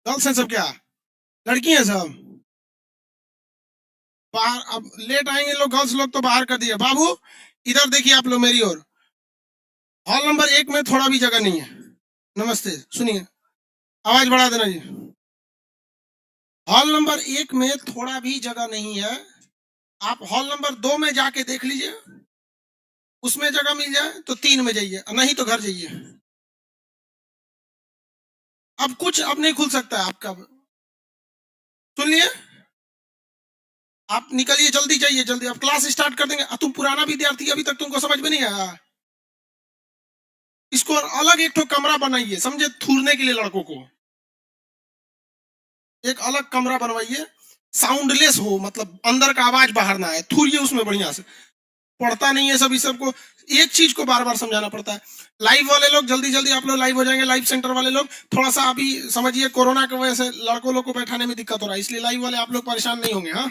Girls हैं सब क्या? लड़की हैं सब? बाहर अब लेट आएंगे लोग, गर्ल्स लोग तो बाहर कर दिए। बाबू इधर देखिए आप लोग मेरी ओर। हॉल नंबर 1 में थोड़ा भी जगह नहीं है। नमस्ते, सुनिए, आवाज बढ़ा देना जी। हॉल नंबर 1 में थोड़ा भी जगह नहीं है। आप हॉल नंबर 2 में जाके देख लीजिए, उसमें जगह मिल जाए तो 3 में जाइए, नहीं तो घर जाइए। अब कुछ अब नहीं खुल सकता है आपका। सुन लिए, आप निकलिए, जल्दी जाइए, जल्दी। अब क्लास स्टार्ट कर देंगे। तुम पुराना विद्यार्थी, अभी तक तुमको समझ में नहीं आया। इसको अलग एक ठो कमरा बनाइए, समझे, थूरने के लिए लड़कों को एक अलग कमरा बनवाइए, साउंडलेस हो, मतलब अंदर का आवाज बाहर ना आए, थूरिए उसमें बढ़िया से। पढ़ता नहीं है सभी, सबको एक चीज को बार बार समझाना पड़ता है। लाइव वाले लोग जल्दी जल्दी आप लोग लाइव हो जाएंगे। लाइव सेंटर वाले लोग थोड़ा सा अभी समझिए, कोरोना की वजह से लड़कों लोग को बैठाने में दिक्कत हो रहा है, इसलिए लाइव वाले आप लोग परेशान नहीं होंगे। हाँ,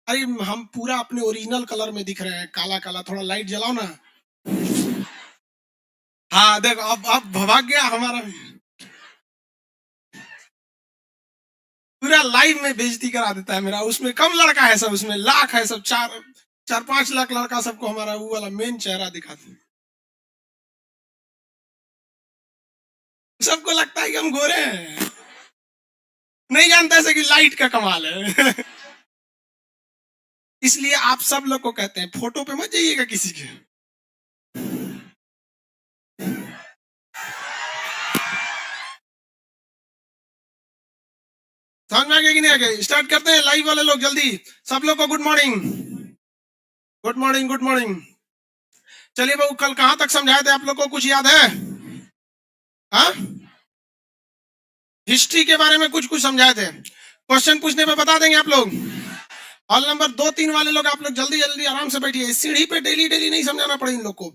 अरे हम पूरा अपने ओरिजिनल कलर में दिख रहे हैं, काला काला। थोड़ा लाइट जलाओ ना। हाँ देखो, अब भाग गया हमारा। पूरा लाइव में बेइज्जती करा देता है मेरा। उसमें कम लड़का है सब, उसमें लाख है सब, 4-5 लाख लड़का सबको हमारा वो वाला मेन चेहरा दिखाते हैं। सबको लगता है कि हम गोरे हैं, नहीं जानता ऐसे कि लाइट का कमाल है। इसलिए आप सब लोग को कहते हैं फोटो पे मत जाइएगा किसी के। समझ में आ गया कि नहीं आ गया? स्टार्ट करते हैं लाइव वाले लोग जल्दी। सब लोग को good morning, good morning, good morning. चलिए बाबू, कल कहां तक समझाए थे आप लोग को, कुछ याद है? हाँ, हिस्ट्री के बारे में कुछ कुछ समझाए थे। क्वेश्चन पूछने पे बता देंगे आप लोग। हॉल नंबर 2-3 वाले लोग आप लोग जल्दी जल्दी आराम से बैठिए। सीढ़ी पे डेली डेली नहीं समझाना पड़े इन लोग को।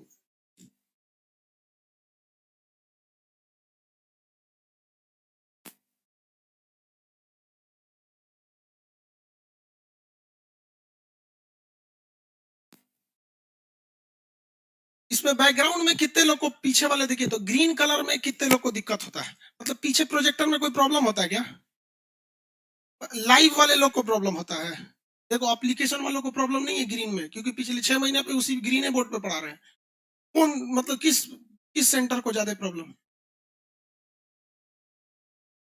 इसमें बैकग्राउंड में कितने लोग को, पीछे वाले देखिए तो ग्रीन कलर में कितने लोग को दिक्कत होता है? मतलब पीछे प्रोजेक्टर में कोई प्रॉब्लम होता है क्या? लाइव वाले लोग को प्रॉब्लम होता है। देखो, एप्लीकेशन वालों को प्रॉब्लम नहीं है ग्रीन में, क्योंकि पिछले 6 महीने पे उसी ग्रीन बोर्ड पे पढ़ा रहे हैं। कौन, मतलब किस किस सेंटर को ज्यादा प्रॉब्लम?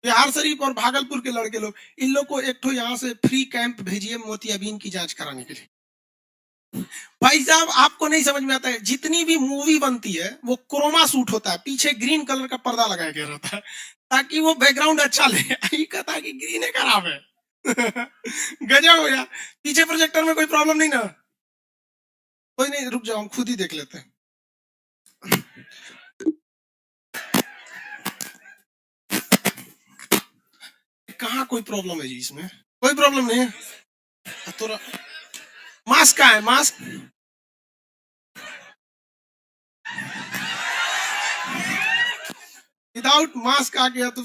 बिहार शरीफ और भागलपुर के लड़के लोग। इन लोग को एक ठो यहाँ से फ्री कैंप भेजिए मोतियाबिंद की जांच कराने के लिए। भाई साहब, आपको नहीं समझ में आता है, जितनी भी मूवी बनती है वो क्रोमा शूट होता है, पीछे ग्रीन कलर का पर्दा लगाया गया रहता है ताकि वो बैकग्राउंड अच्छा ले। ये कहता है कि ग्रीन है खराब है। गजब हो गया। पीछे प्रोजेक्टर में कोई प्रॉब्लम नहीं ना? कोई नहीं, रुक जाओ, हम खुद ही देख लेते हैं। कहाँ कोई प्रॉब्लम है जी इसमें? कोई प्रॉब्लम नहीं है। तो मास्क का है, मास्क विदाउट मास्क आ गया तो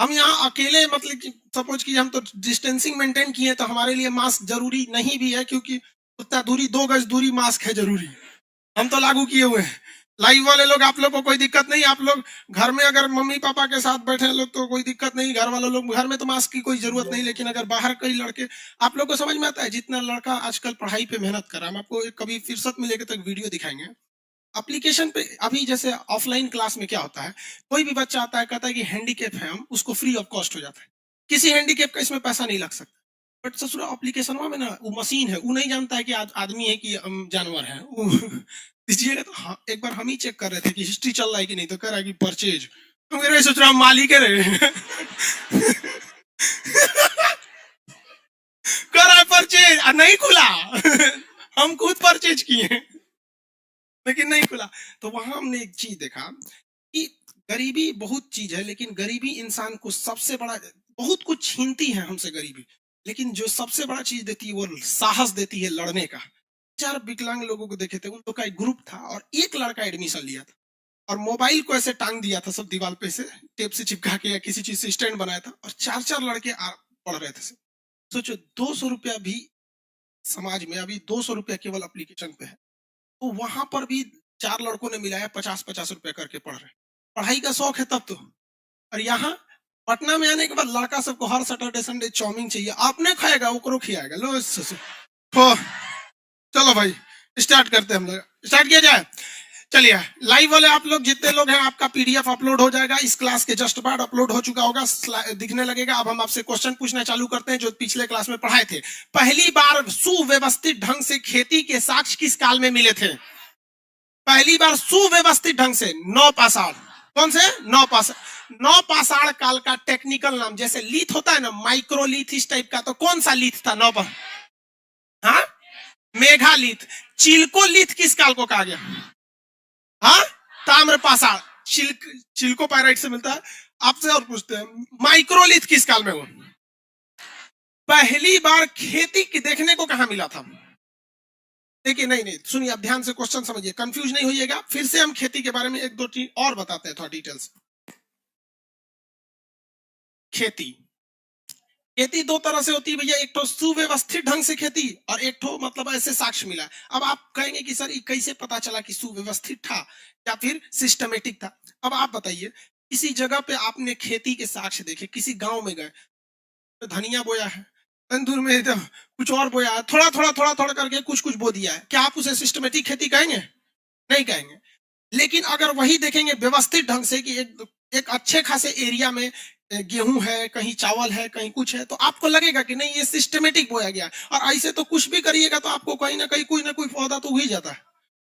हम यहाँ अकेले, मतलब कि सपोज कि हम तो डिस्टेंसिंग मेंटेन किए, तो हमारे लिए मास्क जरूरी नहीं भी है, क्योंकि उतना दूरी, 2 गज दूरी मास्क है जरूरी। हम तो लागू किए हुए हैं। लाइव वाले लोग, आप लोग को कोई दिक्कत नहीं। आप लोग घर में अगर मम्मी पापा के साथ बैठे लोग तो कोई दिक्कत नहीं। घर वाले लोग, घर में तो मास्क की कोई जरूरत नहीं, लेकिन अगर बाहर कई लड़के, आप लोग को समझ में आता है, जितना लड़का आजकल पढ़ाई पे मेहनत कर रहा है, हम आपको कभी फुर्सत मिलेगी तो एक वीडियो दिखाएंगे एप्लीकेशन पे। अभी जैसे ऑफलाइन क्लास में क्या होता है, कोई भी बच्चा आता है, कहता है कि हैंडीकेप है, हम उसको फ्री ऑफ कॉस्ट हो जाता है। किसी हैंडीकेप का इसमें पैसा नहीं लग सकता। बट ससुरा एप्लीकेशन में ना, वो मशीन है, वो नहीं जानता है कि आदमी है कि जानवर है। दीजिएगा तो हाँ, एक बार हम ही चेक कर रहे थे कि हिस्ट्री चल रहा है कि नहीं, तो कह रहा है कि परचेज। हम कह रहे सोच रहा, मालिक है रे। कर रहा है परचेज, नहीं खुला। हम खुद परचेज किए लेकिन नहीं खुला। तो वहां हमने एक चीज देखा कि गरीबी बहुत चीज है, लेकिन गरीबी इंसान को सबसे बड़ा, बहुत कुछ छीनती है हमसे गरीबी, लेकिन जो सबसे बड़ा चीज देती है वो साहस देती है लड़ने का। 4 विकलांग लोगों को देखे थे, उन लोग का एक ग्रुप था और एक लड़का एडमिशन लिया था, और मोबाइल को ऐसे टांग दिया था सब दीवार पे से, टेप से चिपका के या किसी चीज से स्टैंड बनाया था, और 4-4 लड़के पढ़ रहे थे। सोचो, 200 रुपया भी समाज में अभी 200 रुपया केवल एप्लीकेशन पे है, तो वहां पर भी 4 लड़कों ने मिलाया 50-50 रुपया करके पढ़ रहे। पढ़ाई का शौक है तब तो। और यहाँ पटना में आने के बाद लड़का सबको हर सैटरडे संडे चाउमीन चाहिए, आपने खाएगा ओकरो खिलाएगा। लो तो चलो भाई स्टार्ट करते हैं, हम लोग स्टार्ट किया जाए। चलिए लाइव वाले आप लोग जितने लोग हैं, आपका पीडीएफ अपलोड हो जाएगा इस क्लास के जस्ट बाद, अपलोड हो चुका होगा, दिखने लगेगा। अब हम आपसे क्वेश्चन पूछना चालू करते हैं जो पिछले क्लास में पढ़ाए थे। पहली बार सुव्यवस्थित ढंग से खेती के साक्ष्य किस काल में मिले थे? पहली बार सुव्यवस्थित ढंग से नौपाषाण। कौन से? नौपाषाण। नौपाषाण काल का टेक्निकल नाम, जैसे लीथ होता है ना, माइक्रोलीथ इस टाइप का, तो कौन सा लीथ था? नौपाषाण। हाँ, मेघालीथ। चिल्कोलीथ किस काल को कहा गया? हाँ, ताम्रपाषाण। चिल्कोपाइराइट से मिलता है। आपसे और पूछते हैं, माइक्रोलीथ किस काल में हुआ? पहली बार खेती की देखने को कहां मिला था? देखिए नहीं सुनिए, आप ध्यान से क्वेश्चन समझिए, कंफ्यूज नहीं होइएगा। फिर से हम खेती के बारे में एक दो चीज और बताते हैं थोड़ा डिटेल्स। खेती दो तरह से होती है भैया, एक तो सुव्यवस्थित ढंग से खेती और एक तो मतलब ऐसे साक्ष्य मिला। अब आप कहेंगे कि सर ये कैसे पता चला कि सुव्यवस्थित था या फिर सिस्टमेटिक था? अब आप बताइए, किसी जगह पे आपने खेती के साक्ष्य देखे, किसी गांव में गए तो धनिया बोया है, तंदूर में तो कुछ और बोया है, थोड़ा करके कुछ कुछ बो दिया है, क्या आप उसे सिस्टमेटिक खेती कहेंगे? नहीं कहेंगे। लेकिन अगर वही देखेंगे व्यवस्थित ढंग से कि एक अच्छे खासे एरिया में गेहूं है, कहीं चावल है, कहीं कुछ है, तो आपको लगेगा कि नहीं ये सिस्टमेटिक बोया गया। और ऐसे तो कुछ भी करिएगा तो आपको कहीं ना कहीं कोई ना कोई पौधा तो हो ही जाता है।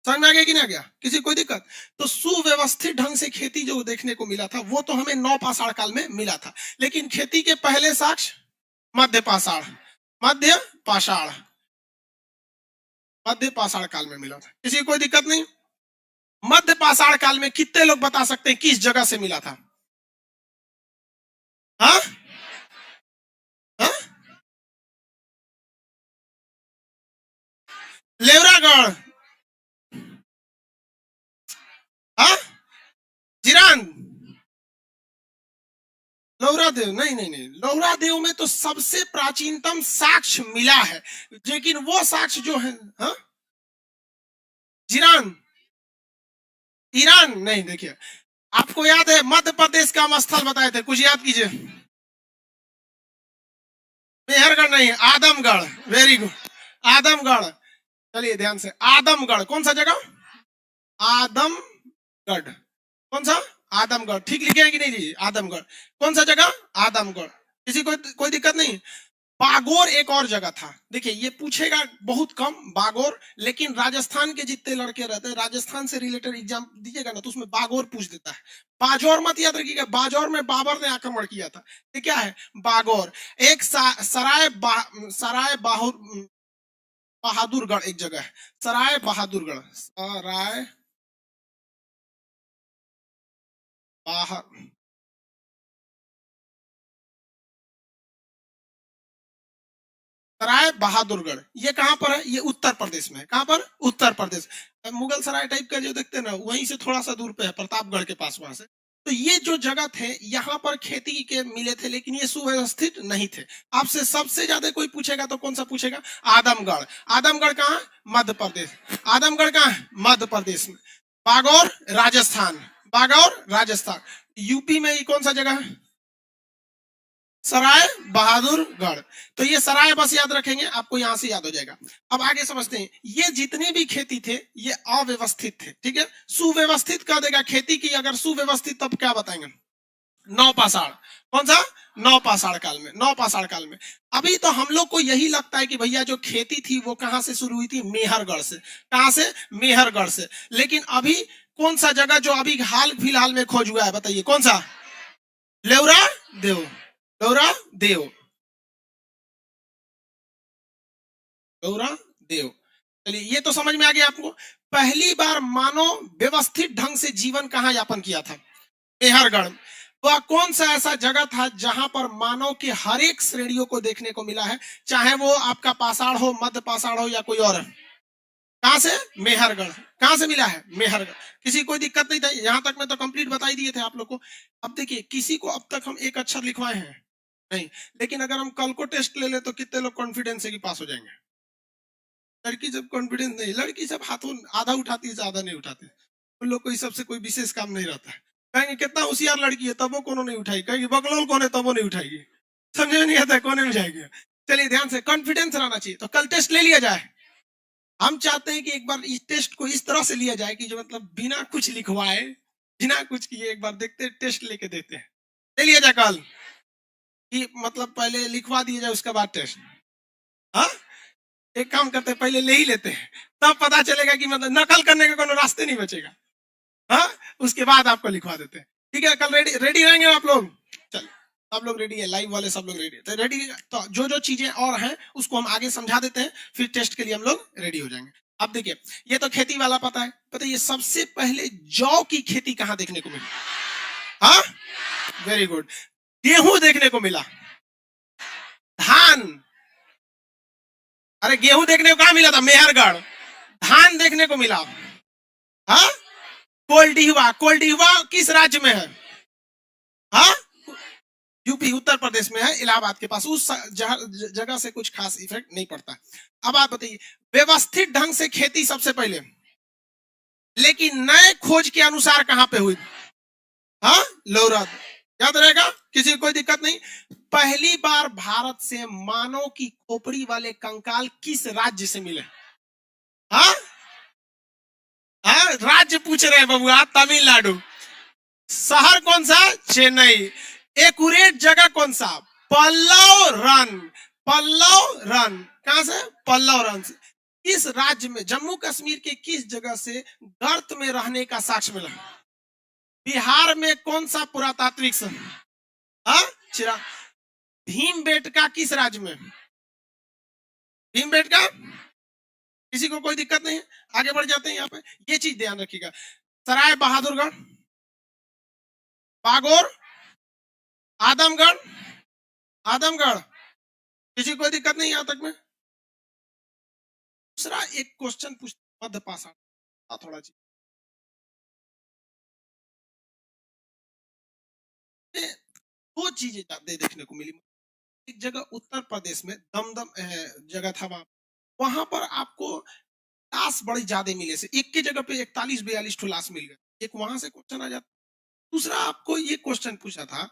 समझ में आ गया कि नहीं आ गया? किसी कोई दिक्कत? तो सुव्यवस्थित ढंग से खेती जो देखने को मिला था वो तो हमें नौपाषाण काल में मिला था। लेकिन खेती के पहले साक्ष्य मध्य पाषाण, मध्य पाषाण, मध्य पाषाण काल में मिला था। किसी कोई दिक्कत नहीं? मध्य पाषाण काल में कितने लोग बता सकते हैं किस जगह से मिला था? हाँ? हाँ? लेवरागढ़। हाँ? जिरान। लोहरा देव? नहीं, लोहरा देव में तो सबसे प्राचीनतम साक्ष्य मिला है, लेकिन वो साक्ष्य जो है, हाँ? जिरान, ईरान नहीं। देखिए आपको याद है मध्य प्रदेश का हम स्थल बताए थे, कुछ याद कीजिए। मेहरगढ़ नहीं, आदमगढ़। Very good, Adamgarh. चलिए ध्यान से, आदमगढ़ कौन सा जगह? आदमगढ़। कौन सा? आदमगढ़। ठीक लिखे हैं कि नहीं जी? आदमगढ़ कौन सा जगह? आदमगढ़। किसी को कोई दिक्कत नहीं? बागोर एक और जगह था। देखिए ये पूछेगा बहुत कम बागोर, लेकिन राजस्थान के जितने लड़के रहते हैं, राजस्थान से रिलेटेड एग्जाम दीजिएगा ना तो उसमें बागोर पूछ देता है। बाजौर मत याद रखिएगा, बाजौर में बाबर ने आक्रमण किया था। ये क्या है? बागोर। एक सराय बहादुरगढ़ एक जगह है, सराय बहादुरगढ़। सराय सराय बहादुरगढ़, ये कहां पर है? ये उत्तर प्रदेश में है। कहां पर? उत्तर प्रदेश। मुगल सराय टाइप का जो देखते हैं ना, वहीं से थोड़ा सा दूर पे है, प्रतापगढ़ के पास वहां से। तो ये जो जगह थे यहाँ पर खेती के मिले थे, लेकिन ये सुव्यवस्थित नहीं थे। आपसे सबसे ज्यादा कोई पूछेगा तो कौन सा पूछेगा? आदमगढ़। आदमगढ़ कहाँ? मध्य प्रदेश। आदमगढ़ कहाँ? मध्य प्रदेश में। बागौर राजस्थान, बागौर राजस्थान। यूपी में ये कौन सा जगह है? सराय बहादुरगढ़। तो ये सराय बस याद रखेंगे, आपको यहां से याद हो जाएगा। अब आगे समझते हैं, ये जितने भी खेती थे ये अव्यवस्थित थे, ठीक है? सुव्यवस्थित कर देगा खेती की, अगर सुव्यवस्थित तब क्या बताएंगे? नौपाषाण। कौन सा? नौपाषाण काल में, नौपाषाण काल में। अभी तो हम लोग को यही लगता है कि भैया जो खेती थी वो कहां से शुरू हुई थी? मेहरगढ़ से। कहां से? मेहरगढ़ से। लेकिन अभी कौन सा जगह जो अभी हाल फिलहाल में खोज हुआ है, बताइए कौन सा? लेवरा देव, गौरा देव, गौरा देव। चलिए ये तो समझ में आ गया आपको। पहली बार मानव व्यवस्थित ढंग से जीवन कहां यापन किया था? मेहरगढ़। वह कौन सा ऐसा जगह था जहां पर मानव की हर एक श्रेणियों को देखने को मिला है, चाहे वो आपका पाषाण हो, मध्य पाषाण हो या कोई और? कहां से? मेहरगढ़। कहां से मिला है? मेहरगढ़। किसी कोई दिक्कत नहीं था? यहां तक मैं तो कंप्लीट बता ही दिए थे आप लोग को। अब देखिए, किसी को अब तक हम एक अक्षर लिखवाए हैं नहीं, लेकिन अगर हम कल को टेस्ट ले ले तो कितने लोग कॉन्फिडेंस है कि पास हो जाएंगे? लड़की जब कॉन्फिडेंस नहीं, लड़की सब हाथों आधा उठाती है, आधा नहीं उठाती। उन लोग को इस सबसे कोई विशेष काम नहीं रहता है। कहेंगे कितना होशियार लड़की है तब वो कोनो नहीं उठाई, कहेंगे बकलोल कौन है तब वो नहीं उठाएगी, समझ में नहीं आता कौन नहीं उठाएगी। चलिए ध्यान से, कॉन्फिडेंस रहना चाहिए। तो कल टेस्ट ले लिया जाए। हम चाहते हैं कि एक बार इस टेस्ट को इस तरह से लिया जाए कि जो मतलब बिना कुछ लिखवाए, बिना कुछ किए एक बार देखते टेस्ट लेके देते हैं। ले लिया जाए कल कि मतलब पहले लिखवा दिया जाए उसके बाद टेस्ट। हाँ, एक काम करते हैं पहले ले ही लेते हैं, तब पता चलेगा कि मतलब नकल करने के कोनो रास्ते नहीं बचेगा। हाँ, उसके बाद आपको लिखवा देते हैं। ठीक है, कल रेडी रेडी रहेंगे आप लोग? चल, सब लोग रेडी है, लाइव वाले सब लोग रेडी है। तो रेडी, तो जो जो चीजें और हैं उसको हम आगे समझा देते हैं, फिर टेस्ट के लिए हम लोग रेडी हो जाएंगे। अब देखिए, ये तो खेती वाला पता है। पता है ये सबसे पहले जौ की खेती कहाँ देखने को मिली? हाँ, वेरी गुड। गेहूं देखने को मिला, धान, अरे गेहूं देखने को कहाँ मिला था? मेहरगढ़। धान देखने को मिला, हाँ, कोल्डिहवा। कोल्डिहवा किस राज्य में है? हाँ, यूपी, उत्तर प्रदेश में है, इलाहाबाद के पास। उस जगह से कुछ खास इफेक्ट नहीं पड़ता। अब आप बताइए, व्यवस्थित ढंग से खेती सबसे पहले, लेकिन नए खोज के अनुसार कहां पे हुई? हाँ, लौरा। याद रहेगा, किसी को कोई दिक्कत नहीं। पहली बार भारत से मानव की खोपड़ी वाले कंकाल किस राज्य से मिले? हाँ, हाँ, राज्य पूछ रहे हैं बबुआ, तमिलनाडु। शहर कौन सा? चेन्नई। एक्यूरेट जगह कौन सा? पल्लव रन। पल्लव रन कहां से? पल्लव रन से। इस राज्य में, जम्मू कश्मीर के किस जगह से गर्त में रहने का साक्ष्य मिला? बिहार में कौन सा पुरातात्विक चिरा? भीमबेटका किस राज्य में? भीमबेटका, किसी को कोई दिक्कत नहीं है? आगे बढ़ जाते हैं। यहाँ पे ये चीज ध्यान रखिएगा, सराय बहादुरगढ़, बागोर, आदमगढ़। आदमगढ़, किसी को कोई दिक्कत नहीं यहां तक में? दूसरा एक क्वेश्चन पूछ, मध्य पाषाण थोड़ा जी, दो चीजें ज्यादा देखने को मिली। एक जगह उत्तर प्रदेश में दमदम जगह था, वहां पर आपको लाश बड़ी ज्यादा मिले से, एक की जगह पे 41-42 लाश मिल गए। एक वहां से क्वेश्चन आ जाता। दूसरा आपको ये क्वेश्चन पूछा था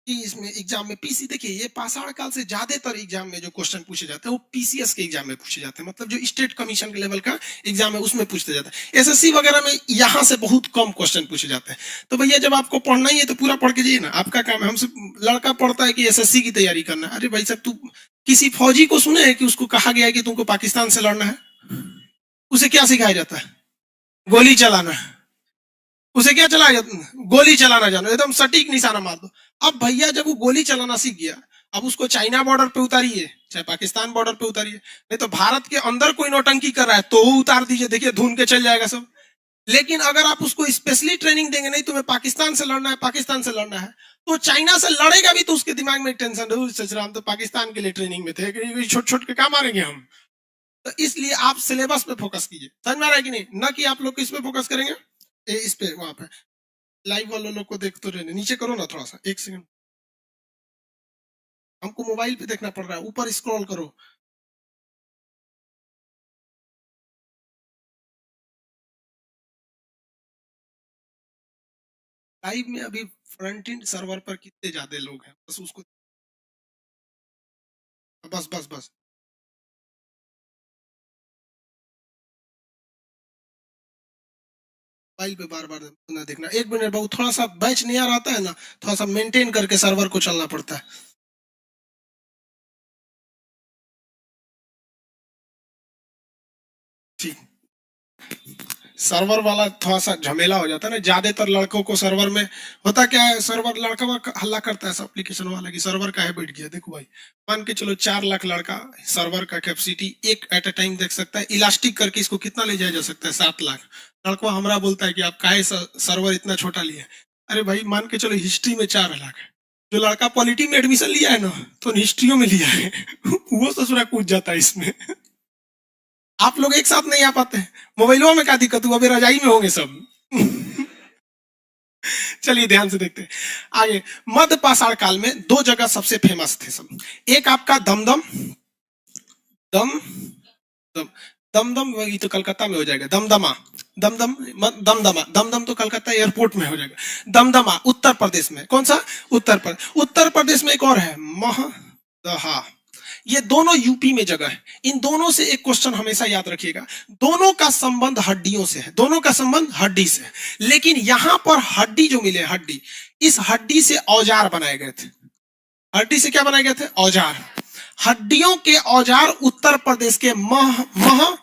कि इसमें एग्जाम में पीसी, देखिए ये पाषाण काल से ज्यादातर एग्जाम में जो क्वेश्चन पूछे जाते हैं वो पीसीएस के एग्जाम में पूछे जाते हैं, मतलब जो स्टेट कमीशन के लेवल का एग्जाम है उसमें पूछते जाता है। एसएससी वगैरह में यहाँ से बहुत कम क्वेश्चन पूछे जाते हैं। तो भैया जब आपको पढ़ना ही है तो पूरा पढ़ के जाइए ना, आपका काम है। हमसे लड़का पढ़ता है कि एसएससी की तैयारी करना है। अरे भाई साहब, तू किसी फौजी को सुने है कि उसको कहा गया है कि तुमको पाकिस्तान से लड़ना है? उसे क्या सिखाया जाता है? गोली चलाना। उसे क्या चलाया जाता? गोली चलाना जानो, एकदम सटीक निशाना मार दो। अब भैया जब वो गोली चलाना सीख गया, अब उसको चाइना बॉर्डर पे उतारिए, चाहे पाकिस्तान बॉर्डर पे उतारिए, नहीं तो भारत के अंदर कोई नौटंकी कर रहा है तो वो उतार दीजिए, देखिए धुन के चल जाएगा सब। लेकिन अगर आप उसको स्पेशली ट्रेनिंग देंगे, नहीं तुम्हें पाकिस्तान से लड़ना है, पाकिस्तान से लड़ना है, तो चाइना से लड़ेगा भी तो उसके दिमाग में टेंशन रहेगी, सोच रहा हम तो पाकिस्तान के लिए ट्रेनिंग में थे, छोट छोट के काम मारेंगे हम। तो इसलिए आप सिलेबस पे फोकस कीजिए। समझ में आ रहा है कि नहीं? ना कि आप लोग किस पे फोकस करेंगे, इस पे, वहां पे लाइव वालों लोग को देख तो रहने, नीचे करो ना थोड़ा सा, एक सेकंड, हमको मोबाइल पे देखना पड़ रहा है, ऊपर स्क्रॉल करो। लाइव में अभी फ्रंट एंड सर्वर पर कितने ज्यादा लोग हैं, बस उसको, बस बस बस। मोबाइल पे बार बार ना देखना। एक मिनट बहुत, थोड़ा सा बैच नया रहता है ना, थोड़ा सा मेंटेन करके सर्वर को चलना पड़ता है। ठीक, सर्वर वाला थोड़ा सा झमेला हो जाता है ना, ज्यादातर लड़कों को सर्वर में होता क्या है, सर्वर लड़का हल्ला करता है एप्लीकेशन वाला कि सर्वर का है बैठ गया। देखो भाई, मान के चलो 4 लाख लड़का सर्वर का कैपेसिटी एक एट ए टाइम देख सकता है, इलास्टिक करके इसको कितना ले जाया जा सकता है? 7 लाख। लड़का हमारा बोलता है कि आप काहे सर्वर इतना छोटा लिए? अरे भाई मान के चलो हिस्ट्री में 4 लाख है, जो लड़का पॉलिटी में एडमिशन लिया है ना, तो हिस्ट्रियों में लिया है वो ससुरा कूद जाता है इसमें आप लोग एक साथ नहीं आ पाते। मोबाइलों में क्या दिक्कत हुआ, अभी रजाई में होंगे सब चलिए ध्यान से देखते हैं आगे। मध्य पाषाण काल में 2 जगह सबसे फेमस थे सब। एक आपका दमदम, दम दम दमदम, ये तो कलकत्ता में हो जाएगा, दमदमा। दमदम दमदमा, दमदम तो कलकत्ता एयरपोर्ट में हो जाएगा। दमदमा उत्तर प्रदेश में, कौन सा? उत्तर प्रदेश में एक और है महदहा, ये दोनों यूपी में जगह है। इन दोनों से एक क्वेश्चन हमेशा याद रखिएगा, दोनों का संबंध हड्डियों से है, दोनों का संबंध हड्डी से है, लेकिन यहां पर हड्डी जो मिले, हड्डी, इस हड्डी से औजार बनाए गए थे। हड्डी से क्या बनाए गए थे? औजार। हड्डियों के औजार उत्तर प्रदेश के महदहा,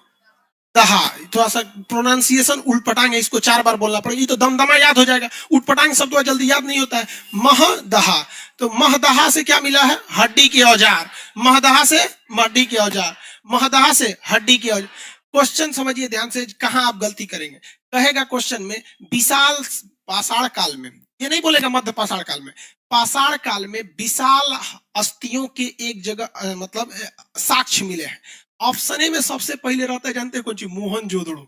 थोड़ा सा प्रोनाउंसिएशन उल्टपटांग है, इसको 4 बार बोलना पड़ेगा। ये तो दमदमा याद हो जाएगा, उल्टपटांग शब्द जल्दी याद नहीं होता है। महदहा, तो महदहा से क्या मिला है? हड्डी के औजार। महदहा से हड्डी के औजार, महदहा से हड्डी के औजार। क्वेश्चन समझिए ध्यान से, कहां आप गलती करेंगे। कहेगा क्वेश्चन में विशाल पाषाण काल में, ये नहीं बोलेगा मध्य पाषाण काल में, पाषाण काल में विशाल अस्थियों के एक जगह मतलब साक्ष्य मिले हैं। ऑप्शन ए में सबसे पहले रहता है, जानते हैं कौन चीज? मोहनजोदड़ो।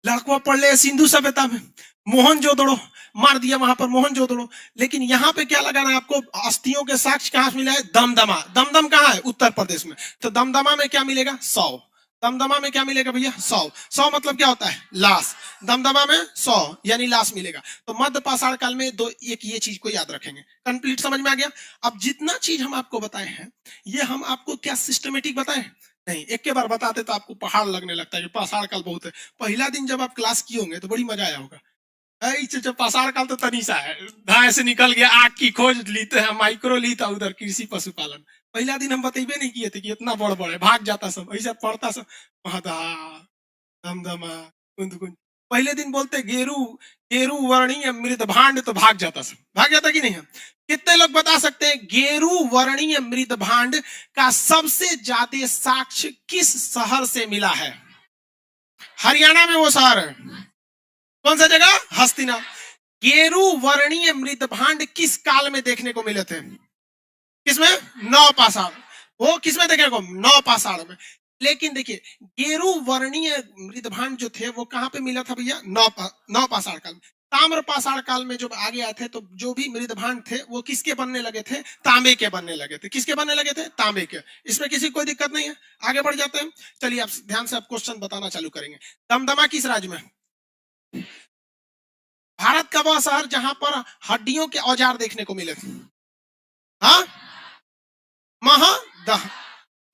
लड़कों पढ़ ले सिंधु सभ्यता में, मोहनजोदड़ो मार दिया वहां पर, मोहनजोदड़ो। लेकिन यहाँ पे क्या लगाना है आपको? अस्थियों के साक्ष्य कहां से मिला है? दमदमा। दमदम कहां है? उत्तर प्रदेश में। तो दमदमा में क्या मिलेगा? 100। दमदमा में क्या मिलेगा भैया? 100। 100 मतलब क्या होता है? लाश। दमदमा में 100 यानी लाश मिलेगा। तो मध्य पाषाण काल में दो, एक ये चीज को याद रखेंगे। कंप्लीट समझ में आ गया? अब जितना चीज हम आपको बताए हैं, ये हम आपको क्या सिस्टमेटिक बताए नहीं, एक के बार बताते तो आपको पहाड़ लगने लगता है कि पाषाण काल बहुत है। पहला दिन जब आप क्लास किए होंगे तो बड़ी मजा आया होगा। पाषाण काल तो तनीसा है, धाए से निकल गया, आग की खोज लीते हैं, माइक्रो लीता उधर कृषि पशुपालन। पहला दिन हम बतेबे नहीं किए थे कि इतना बड़ बड़ है, भाग जाता सब, ऐसा पढ़ता सब महदा दमदमा कुंद कुंद। पहले दिन बोलते गेरू गेरू वर्णीय मृत भांड, तो भाग जाता सब, भाग जाता कि नहीं? हम कितने लोग बता सकते हैं गेरू वर्णीय मृत भांड का सबसे ज्यादा साक्ष्य किस शहर से मिला है? हरियाणा में वो शहर है, कौन सा जगह? हस्तिना। गेरू वर्णीय मृत भांड किस काल में देखने को मिले थे? किसमें? नवपाषाण। वो किसमें देखने को? नवपाषाण में। लेकिन देखिए गेरू वर्णीय मृत भांड जो थे वो कहां पे मिला था भैया? नवपाषाण काल में। ताम्रपाषाण काल में जब आगे आए थे तो जो भी मृत भांड थे वो किसके बनने लगे थे? तांबे के बनने लगे थे। किसके बनने लगे थे? तांबे के। इसमें किसी कोई दिक्कत नहीं है, आगे बढ़ जाते हैं। चलिए आप ध्यान से आप क्वेश्चन बताना चालू करेंगे। दमदमा किस राज्य में? भारत का वह शहर जहां पर हड्डियों के औजार देखने को मिले थे। हाँ, महदहा।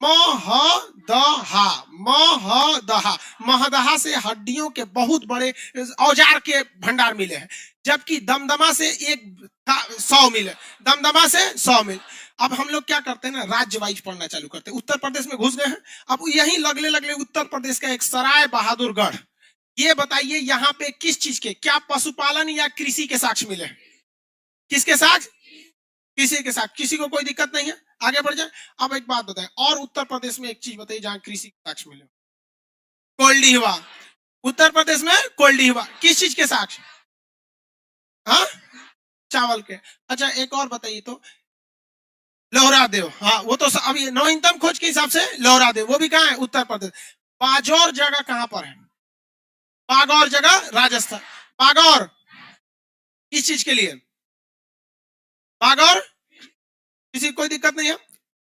महदहा, महदहा, महदहा से हड्डियों के बहुत बड़े औजार के भंडार मिले हैं, जबकि दमदमा से 100 मिले। दमदमा से 100 मिले। अब हम लोग क्या करते हैं ना, राज्य वाइज पढ़ना चालू करते हैं। उत्तर प्रदेश में घुस गए हैं, अब यही लगले लगले उत्तर प्रदेश का एक सराय बहादुरगढ़। ये बताइए यहाँ पे किस चीज के, क्या पशुपालन या कृषि के साक्ष्य मिले? किसके साक्ष्य? कृषि के साक्ष्य। किसी को कोई दिक्कत नहीं है, आगे बढ़ जाए। अब एक बात बताएं, और उत्तर प्रदेश में एक चीज बताइए जहां कृषि के साक्ष्य मिले? कोल्डीहवा। उत्तर प्रदेश में कोल्डीहवा किस चीज के साक्ष्य? हाँ, चावल के। अच्छा एक और बताइए तो, लोहरा देव। हाँ वो तो अभी नवीनतम खोज के हिसाब से लोहरा देव, वो भी कहाँ है? उत्तर प्रदेश। बागौर जगह कहां पर है? बागौर जगह राजस्थान। बागौर किस चीज के लिए? बागौर किसी कोई दिक्कत नहीं है,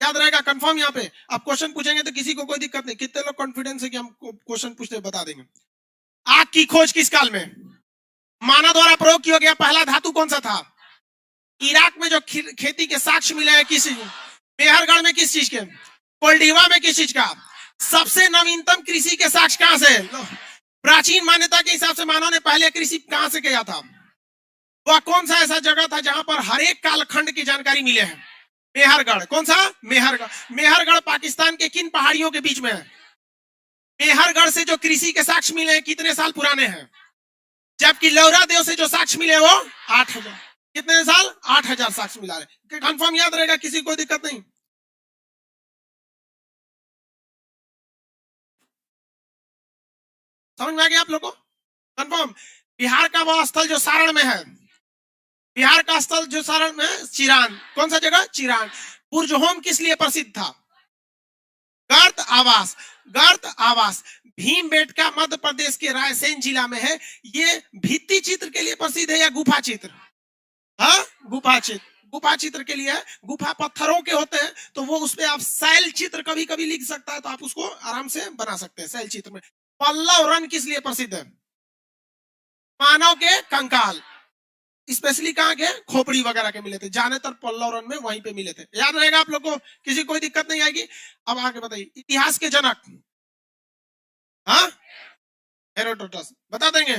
याद रहेगा कंफर्म। यहाँ पे आप क्वेश्चन पूछेंगे तो किसी को कोई दिक्कत नहीं। कितने लोग कॉन्फिडेंस है कि हम क्वेश्चन पूछते बता देंगे? आग की खोज किस काल में? मानव द्वारा प्रयोग किया गया पहला धातु कौन सा था? इराक में जो खेती के साक्ष्य मिले हैं किस? मेहरगढ़ में किस चीज के? कोल्डीवा में किस चीज का? सबसे नवीनतम कृषि के साक्ष्य कहां से? प्राचीन मान्यता के हिसाब से मानव ने पहले कृषि कहां से किया था? वह कौन सा ऐसा जगह था जहां पर हर एक कालखंड की जानकारी मिले हैं? मेहरगढ़। कौन सा? मेहरगढ़। मेहरगढ़ पाकिस्तान के किन पहाड़ियों के बीच में है? मेहरगढ़ से जो कृषि के साक्ष्य मिले हैं कितने साल पुराने हैं? जबकि लोहरा देव से जो साक्ष्य मिले वो 8000। कितने साल? 8000 साक्ष्य मिला है। कंफर्म याद रहेगा, किसी को दिक्कत नहीं? समझ में आ गया आप लोगों को? कंफर्म। बिहार का वह स्थल जो सारण में है, बिहार का स्थल जो सारण में है, चिरान। कौन सा जगह? चिरान। बुर्जहोम किस लिए प्रसिद्ध था? गर्त आवास। गर्त आवास भीमबेटका मध्य प्रदेश के रायसेन जिला में है। ये भित्ति चित्र के लिए प्रसिद्ध है या गुफा चित्र? हाँ, गुफा चित्र। गुफा चित्र के लिए है, गुफा पत्थरों के होते हैं तो वो उस पर आप शैल चित्र कभी कभी लिख सकता है, तो आप उसको आराम से बना सकते हैं शैल चित्र में। पल्लव रन किस लिए प्रसिद्ध है? मानव के कंकाल स्पेशली कहाँ के, खोपड़ी वगैरह के मिले थे, जाने तर पल्लव में वहीं पे मिले थे। याद रहेगा आप लोग को, किसी कोई दिक्कत नहीं आएगी। अब आगे बताइए इतिहास के जनक, हाँ हेरोडोटस बता देंगे।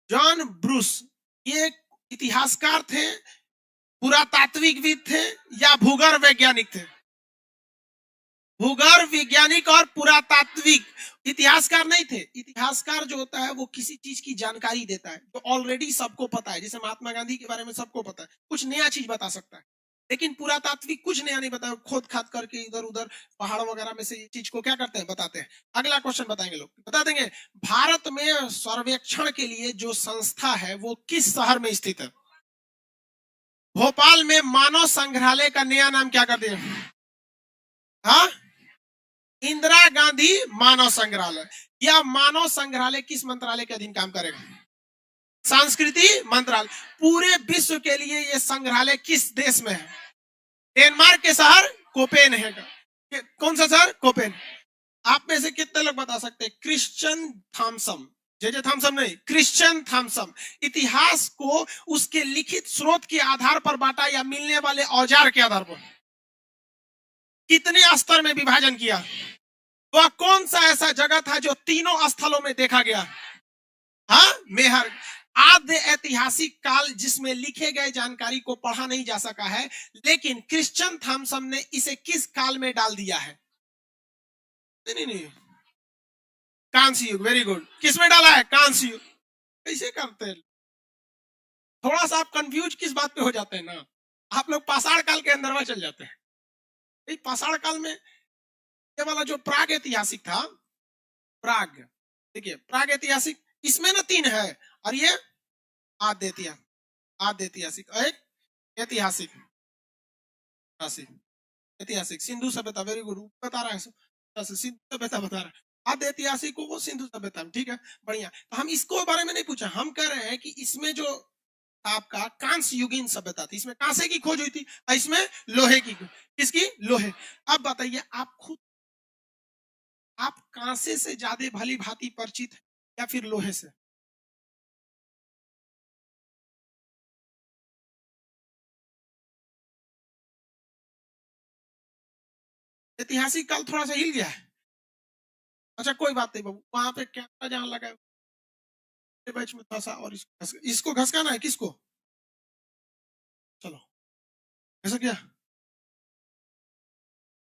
जॉन ब्रूस ये इतिहासकार थे, पुरातात्विकविद थे या भूगर्भ वैज्ञानिक थे? भूगर्भ वैज्ञानिक और पुरातात्विक, इतिहासकार नहीं थे। इतिहासकार जो होता है वो किसी चीज की जानकारी देता है जो ऑलरेडी सबको पता है, जैसे महात्मा गांधी के बारे में सबको पता है, कुछ नया चीज बता सकता है। लेकिन पुरातात्विक कुछ नया नहीं बताया, खोद खाद करके इधर उधर पहाड़ वगैरह में से ये चीज को क्या करते हैं, बताते हैं। अगला क्वेश्चन बताएंगे लोग, बता देंगे भारत में सर्वेक्षण के लिए जो संस्था है वो किस शहर में स्थित है? भोपाल में मानव संग्रहालय का नया नाम क्या कर दिया? हाँ, इंदिरा गांधी मानव संग्रहालय। या मानव संग्रहालय किस मंत्रालय के अधीन काम करेगा? संस्कृति मंत्रालय। पूरे विश्व के लिए यह संग्रहालय किस देश में है? डेनमार्क के शहर कोपेन है। कौन सा शहर? कोपेन। आप में से कितने लोग बता सकते हैं क्रिश्चियन थॉमसन, जे थॉमसन नहीं, क्रिश्चियन थॉमसन इतिहास को उसके लिखित स्रोत के आधार पर बांटा या मिलने वाले औजार के आधार पर कितने स्तर में विभाजन किया? वह कौन सा ऐसा जगह था जो तीनों स्थलों में देखा गया? हाँ, मेहर। आद्य ऐतिहासिक काल जिसमें लिखे गए जानकारी को पढ़ा नहीं जा सका है, लेकिन क्रिश्चियन थॉमसन ने इसे किस काल में डाल दिया है? नहीं, कांस्य युग। Very good. किसमें डाला है? कांस्य युग। कैसे करते हैं? थोड़ा सा आप कंफ्यूज किस बात पे हो जाते हैं ना, आप लोग पाषाण काल के अंदर में चल जाते हैं। पाषाण काल में ये वाला जो प्राग ऐतिहासिक था, प्राग, देखिए प्राग ऐतिहासिक, इसमें ना 3 है, और ये आद्य ऐतिहासिक और एक ऐतिहासिक। ऐतिहासिक सिंधु सभ्यता। Very good. बता रहा है सिंधु सभ्यता बता रहा है, आद्य ऐतिहासिक को वो सिंधु सभ्यता। ठीक है, बढ़िया। तो हम इसको बारे में नहीं पूछा, हम कह रहे हैं कि इसमें जो आपका कांस्य युगीन सभ्यता थी, इसमें कांसे की खोज हुई थी और इसमें लोहे की। किसकी? लोहे। अब बताइए आप खुद, आप कांसे से ज्यादा भली भांति परिचित है या फिर लोहे से? ऐतिहासिक काल थोड़ा सा हिल गया है। अच्छा कोई बात नहीं बाबू, वहां पे कैमरा जहां लगा है बैच में थोड़ा सा और इसको घसकाना है। किसको? चलो ऐसा क्या,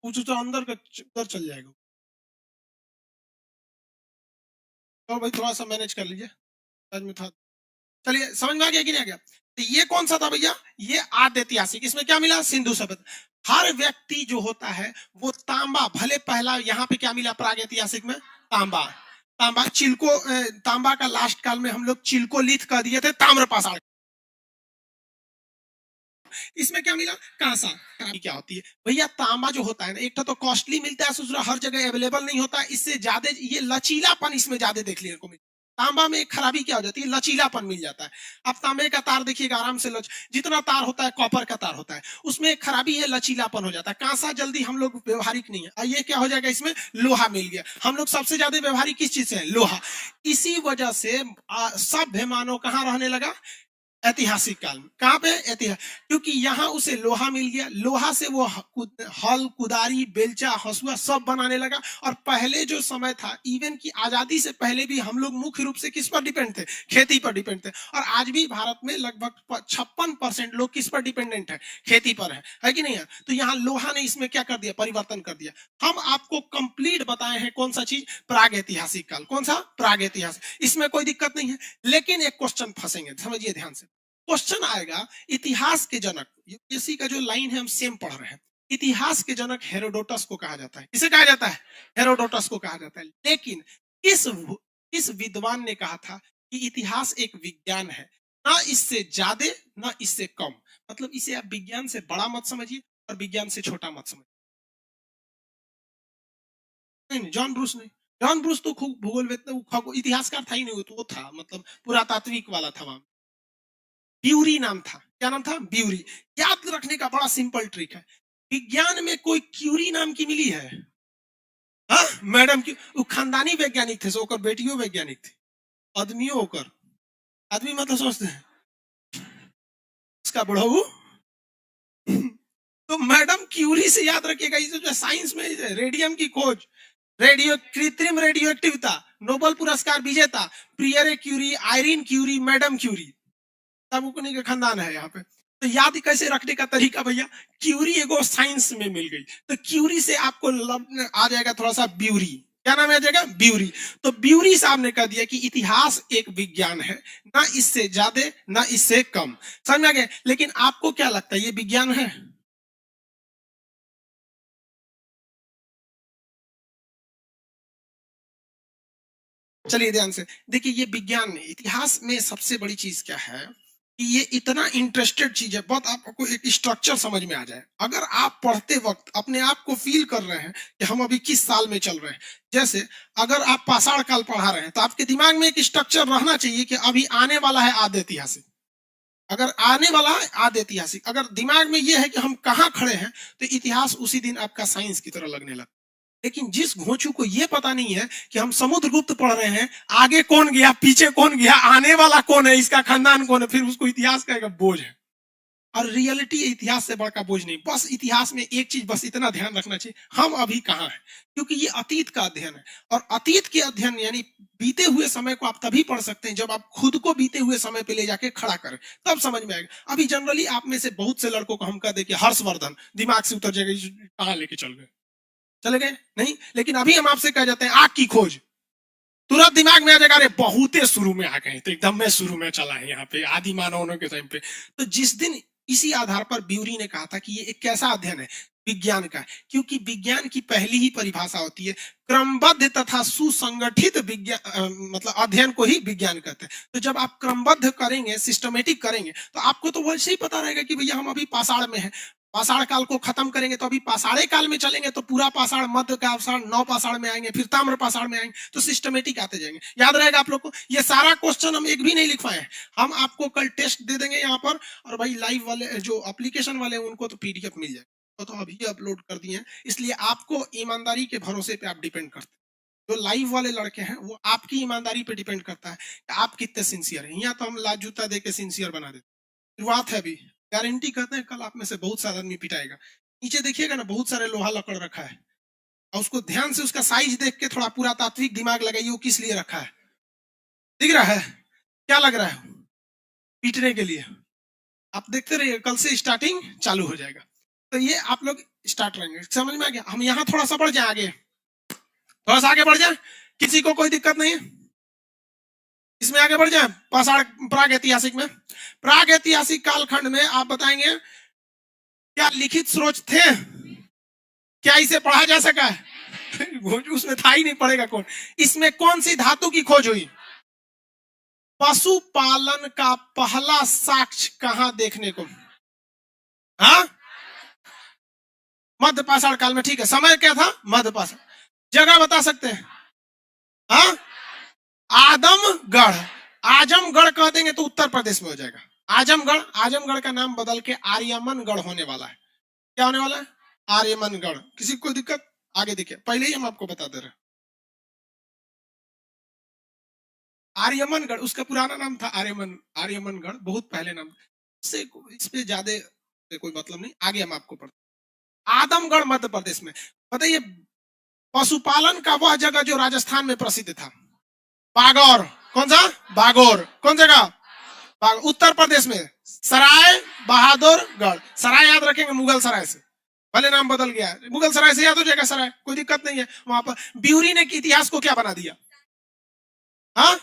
पूछो तो अंदर का उधर चल जाएगा। तो भाई थोड़ा सा मैनेज कर लीजिए, आज में था। चलिए समझ में आ गया कि नहीं आ गया? तो ये कौन सा था भैया? ये आद्य ऐतिहासिक। इसमें क्या मिला? सिंधु सभ्यता। हर व्यक्ति जो होता है वो तांबा, भले पहला यहाँ पे क्या मिला प्राग ऐतिहासिक में? तांबा। तांबा चिल्को, तांबा का लास्ट काल में हम लोग चिल्को लिथ कर दिए थे ताम्र पाषाण। इसमें क्या मिला? कांसा। क्या होती है भैया? तांबा जो होता है ना, एक तो कॉस्टली मिलता है, दूसरा हर जगह अवेलेबल नहीं होता, इससे ज्यादा ये लचीलापन इसमें ज्यादा देख लेने को मिलता है। तांबा में एक खराबी क्या हो जाती है? लचीलापन मिल जाता है। आप तांबे का तार देखिएगा आराम से जितना तार होता है कॉपर का तार होता है, उसमें एक खराबी है, लचीलापन हो जाता है। कांसा जल्दी हम लोग व्यवहारिक नहीं है, ये क्या हो जाएगा? इसमें लोहा मिल गया। हम लोग सबसे ज्यादा व्यवहारिक किस चीज से है? लोहा। इसी वजह से सभ्य मानव कहाँ रहने लगा? ऐतिहासिक काल में। कहां पे? ऐतिहासिक। क्योंकि यहां उसे लोहा मिल गया, लोहा से वो हल, कुदारी, बेलचा, हंसुआ सब बनाने लगा। और पहले जो समय था, इवन की आजादी से पहले भी हम लोग मुख्य रूप से किस पर डिपेंड थे? खेती पर डिपेंड थे। और आज भी भारत में लगभग 56% लोग किस पर डिपेंडेंट है? खेती पर है कि नहीं है? तो यहाँ लोहा ने इसमें क्या कर दिया? परिवर्तन कर दिया। हम आपको कंप्लीट बताए हैं कौन सा चीज? प्राग ऐतिहासिक काल। कौन सा? प्राग ऐतिहासिक। इसमें कोई दिक्कत नहीं है, लेकिन एक क्वेश्चन फंसेंगे, समझिए ध्यान से। क्वेश्चन आएगा इतिहास के जनक, यूपीएससी का जो लाइन है हम सेम पढ़ रहे हैं। इतिहास के जनक हेरोडोटस को कहा जाता है। किसे कहा जाता है? हेरोडोटस को कहा जाता है। लेकिन किस विद्वान ने कहा था कि इतिहास एक विज्ञान है, ना इससे ज्यादा ना इससे कम। मतलब इसे आप विज्ञान से बड़ा मत समझिए और विज्ञान से छोटा मत समझिए। नहीं, जॉन ब्रूस नहीं। जॉन ब्रूस तो खूब भूगोल इतिहासकार था ही नहीं, वो था मतलब पुरातात्विक वाला था वहां। ब्यूरी नाम था। क्या नाम था? ब्यूरी। याद रखने का बड़ा सिंपल ट्रिक है। विज्ञान में कोई क्यूरी नाम की मिली है? हाँ मैडम की, वो खानदानी वैज्ञानिक थे, सो बेटियों वैज्ञानिक थे। आदमियों होकर, आदमी मतलब समझते हैं इसका बढ़ाऊ। तो मैडम क्यूरी से याद रखिएगा, ये जो साइंस में रेडियम की खोज, कृत्रिम रेडियो एक्टिविता, नोबेल पुरस्कार विजेता Pierre Curie, Irene Curie, madam Curie, सब उन्हीं के खानदान है यहाँ पे। तो याद कैसे रखने का तरीका भैया, क्यूरी एगो साइंस में मिल गई, तो क्यूरी से आपको आ जाएगा थोड़ा सा ब्यूरी। क्या नाम आ जाएगा? ब्यूरी। तो ब्यूरी साहब ने कह दिया कि इतिहास एक विज्ञान है, ना इससे ज्यादा ना इससे कम। समझ गए? लेकिन आपको क्या लगता है ये विज्ञान है? चलिए ध्यान से देखिए, ये विज्ञान इतिहास में सबसे बड़ी चीज क्या है कि ये इतना इंटरेस्टेड चीज है, बहुत आपको एक स्ट्रक्चर समझ में आ जाए। अगर आप पढ़ते वक्त अपने आप को फील कर रहे हैं कि हम अभी किस साल में चल रहे हैं, जैसे अगर आप पाषाण काल पढ़ा रहे हैं तो आपके दिमाग में एक स्ट्रक्चर रहना चाहिए कि अभी आने वाला है आदि ऐतिहासिक। अगर आने वाला है आदि ऐतिहासिक, अगर दिमाग में यह है कि हम कहाँ खड़े हैं, तो इतिहास उसी दिन आपका साइंस की तरह लगने लगता। लेकिन जिस घोंचू को यह पता नहीं है कि हम समुद्रगुप्त पढ़ रहे हैं, आगे कौन गया पीछे कौन गया आने वाला कौन है इसका खानदान कौन है, फिर उसको इतिहास का एक बोझ है। और रियलिटी इतिहास से बड़ा बोझ नहीं। बस इतिहास में एक चीज बस इतना ध्यान रखना चाहिए, हम अभी कहाँ हैं, क्योंकि ये अतीत का अध्ययन है। और अतीत के अध्ययन यानी बीते हुए समय को आप तभी पढ़ सकते हैं जब आप खुद को बीते हुए समय पे ले जाके खड़ा करें, तब समझ में आएगा। अभी जनरली आप में से बहुत से लड़कों को हम कह दे कि हर्षवर्धन दिमाग से उतर जाएगा, कहाँ लेके चल गए, चले गए नहीं। लेकिन अभी हम आपसे कह जाते हैं आग की खोज, तुरंत दिमाग में आ जाएगा अरे बहुते शुरू में आ गए, तो एकदम में शुरू में चला है यहाँ पे आदि मानवों के टाइम पे। तो जिस दिन इसी आधार पर ब्यूरी ने कहा था कि ये एक कैसा अध्ययन है, विज्ञान का, क्योंकि विज्ञान की पहली ही परिभाषा होती है क्रमबद्ध तथा सुसंगठित विज्ञान, मतलब अध्ययन को ही विज्ञान कहते हैं। तो जब आप क्रमबद्ध करेंगे, सिस्टमेटिक करेंगे, तो आपको तो वैसे ही पता रहेगा कि भैया हम अभी पाषाण में हैं, पाषाण काल को खत्म करेंगे तो अभी पाषाणे काल में चलेंगे, तो पूरा पाषाण, मध्य का पाषाण, नौ पाषाण में आएंगे, फिर ताम्र पाषाण में आएंगे, तो सिस्टमेटिक आते जाएंगे। याद रहेगा आप लोग को? ये सारा क्वेश्चन हम एक भी नहीं लिखवाए हैं, हम आपको कल टेस्ट दे देंगे यहाँ पर, और भाई लाइव वाले जो एप्लीकेशन वाले हैं उनको तो पीडीएफ मिल जाएगा, तो अभी अपलोड कर दिए हैं, इसलिए आपको ईमानदारी के भरोसे पे आप डिपेंड करते हैं। जो लाइव वाले लड़के हैं वो आपकी ईमानदारी पे डिपेंड करता है कि आप कितने सिंसियर हैं। यहाँ तो हम लात जूता दे के सिंसियर बना देते, शुरुआत है अभी, गारंटी करते हैं कल आप में से बहुत सारा आदमी पिटाएगा। नीचे देखिएगा ना, बहुत सारे लोहा लकड़ रखा है, और उसको ध्यान से उसका साइज देख के थोड़ा पूरा तात्विक दिमाग लगाइए, वो किस लिए रखा है, दिख रहा है? क्या लग रहा है? पीटने के लिए। आप देखते रहिए, कल से स्टार्टिंग चालू हो जाएगा। तो ये आप लोग स्टार्ट रहेंगे, समझ में आ गया? हम यहाँ थोड़ा सा बढ़ जाए आगे, थोड़ा सा आगे बढ़ जाए, किसी को कोई दिक्कत नहीं है इसमें, आगे बढ़ जाए। पाषाण प्राग ऐतिहासिक में, प्राग ऐतिहासिक कालखंड में आप बताएंगे क्या लिखित स्रोत थे, क्या इसे पढ़ा जा सका है? उसमें था ही नहीं, पढ़ेगा कौन? इसमें कौन सी धातु की खोज हुई? पशुपालन का पहला साक्ष्य कहां देखने को? हाँ, मध्य पाषाण काल में। ठीक है, समय क्या था? मध्य पाषाण। जगह बता सकते हैं? हाँ, आदमगढ़। आजमगढ़ कह देंगे तो उत्तर प्रदेश में हो जाएगा आजमगढ़। आजमगढ़ का नाम बदल के आर्यमनगढ़ होने वाला है। क्या होने वाला है? आर्यमनगढ़। किसी को दिक्कत? आगे देखिए, पहले ही हम आपको बता दे रहे हैं। आर्यमनगढ़ उसका पुराना नाम था, आर्यमनगढ़ बहुत पहले नाम से, इस पे ज्यादा कोई मतलब नहीं, आगे हम आपको पढ़ते। आदमगढ़ मध्य प्रदेश में। बताइए, पशुपालन का वह जगह जो राजस्थान में प्रसिद्ध था, बागौर। कौन सा? बागौर। कौन जगह? उत्तर प्रदेश में सराय बहादुरगढ़। सराय याद रखेंगे, मुगल सराय से, भले नाम बदल गया है, मुगल सराय से याद हो जाएगा सराय, कोई दिक्कत नहीं है। वहां पर ब्यूरी ने इतिहास को क्या बना दिया? हाँ,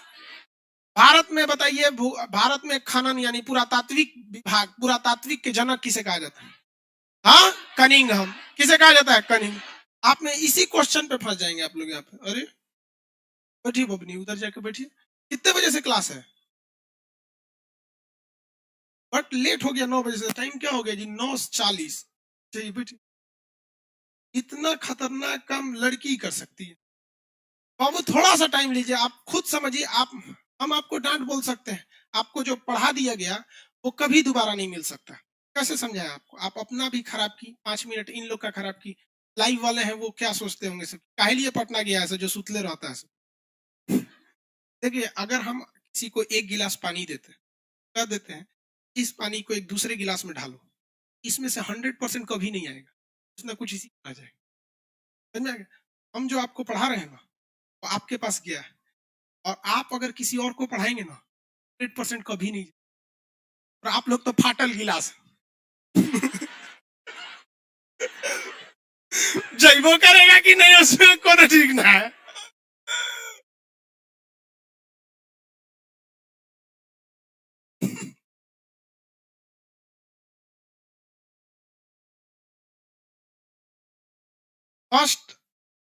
भारत में बताइए, भारत में खनन यानी पुरातात्विक विभाग, पुरातात्विक के जनक किसे कहा जाता है? हाँ, कनिंघम। किसे कहा जाता है? कनिंग। आप में इसी क्वेश्चन पे फंस जाएंगे आप लोग यहाँ पे। अरे बैठिए बबनी, उधर जाके बैठिए। कितने बजे से क्लास है? बट लेट हो गया, 9 बजे से। टाइम क्या हो गया जी? 9:40। चलिए बैठिए। इतना खतरनाक काम लड़की कर सकती है। बाबू थोड़ा सा टाइम लीजिए, आप खुद समझिए। आप, हम आपको डांट बोल सकते हैं, आपको जो पढ़ा दिया गया वो कभी दोबारा नहीं मिल सकता। कैसे समझाएं आपको? आप अपना भी खराब की, 5 मिनट इन लोग का खराब की। लाइव वाले हैं वो क्या सोचते होंगे सब, काहे लिए पटना गया है जो सुतले रहता है सब। देखिए, अगर हम किसी को एक गिलास पानी देते हैं, क्या देते हैं, इस पानी को एक दूसरे गिलास में ढालो, इसमें से 100% कभी नहीं आएगा, कुछ ना कुछ इसी में आ जाएगा। समझ में आ गया? हम जो आपको पढ़ा रहे हैं ना, वो आपके पास गया है, और आप अगर किसी और को पढ़ाएंगे ना, 100% कभी नहीं। और आप लोग तो फाटल गिलास जैबो करेगा कि नहीं उसमें कोनो ठीक ना है। फर्स्ट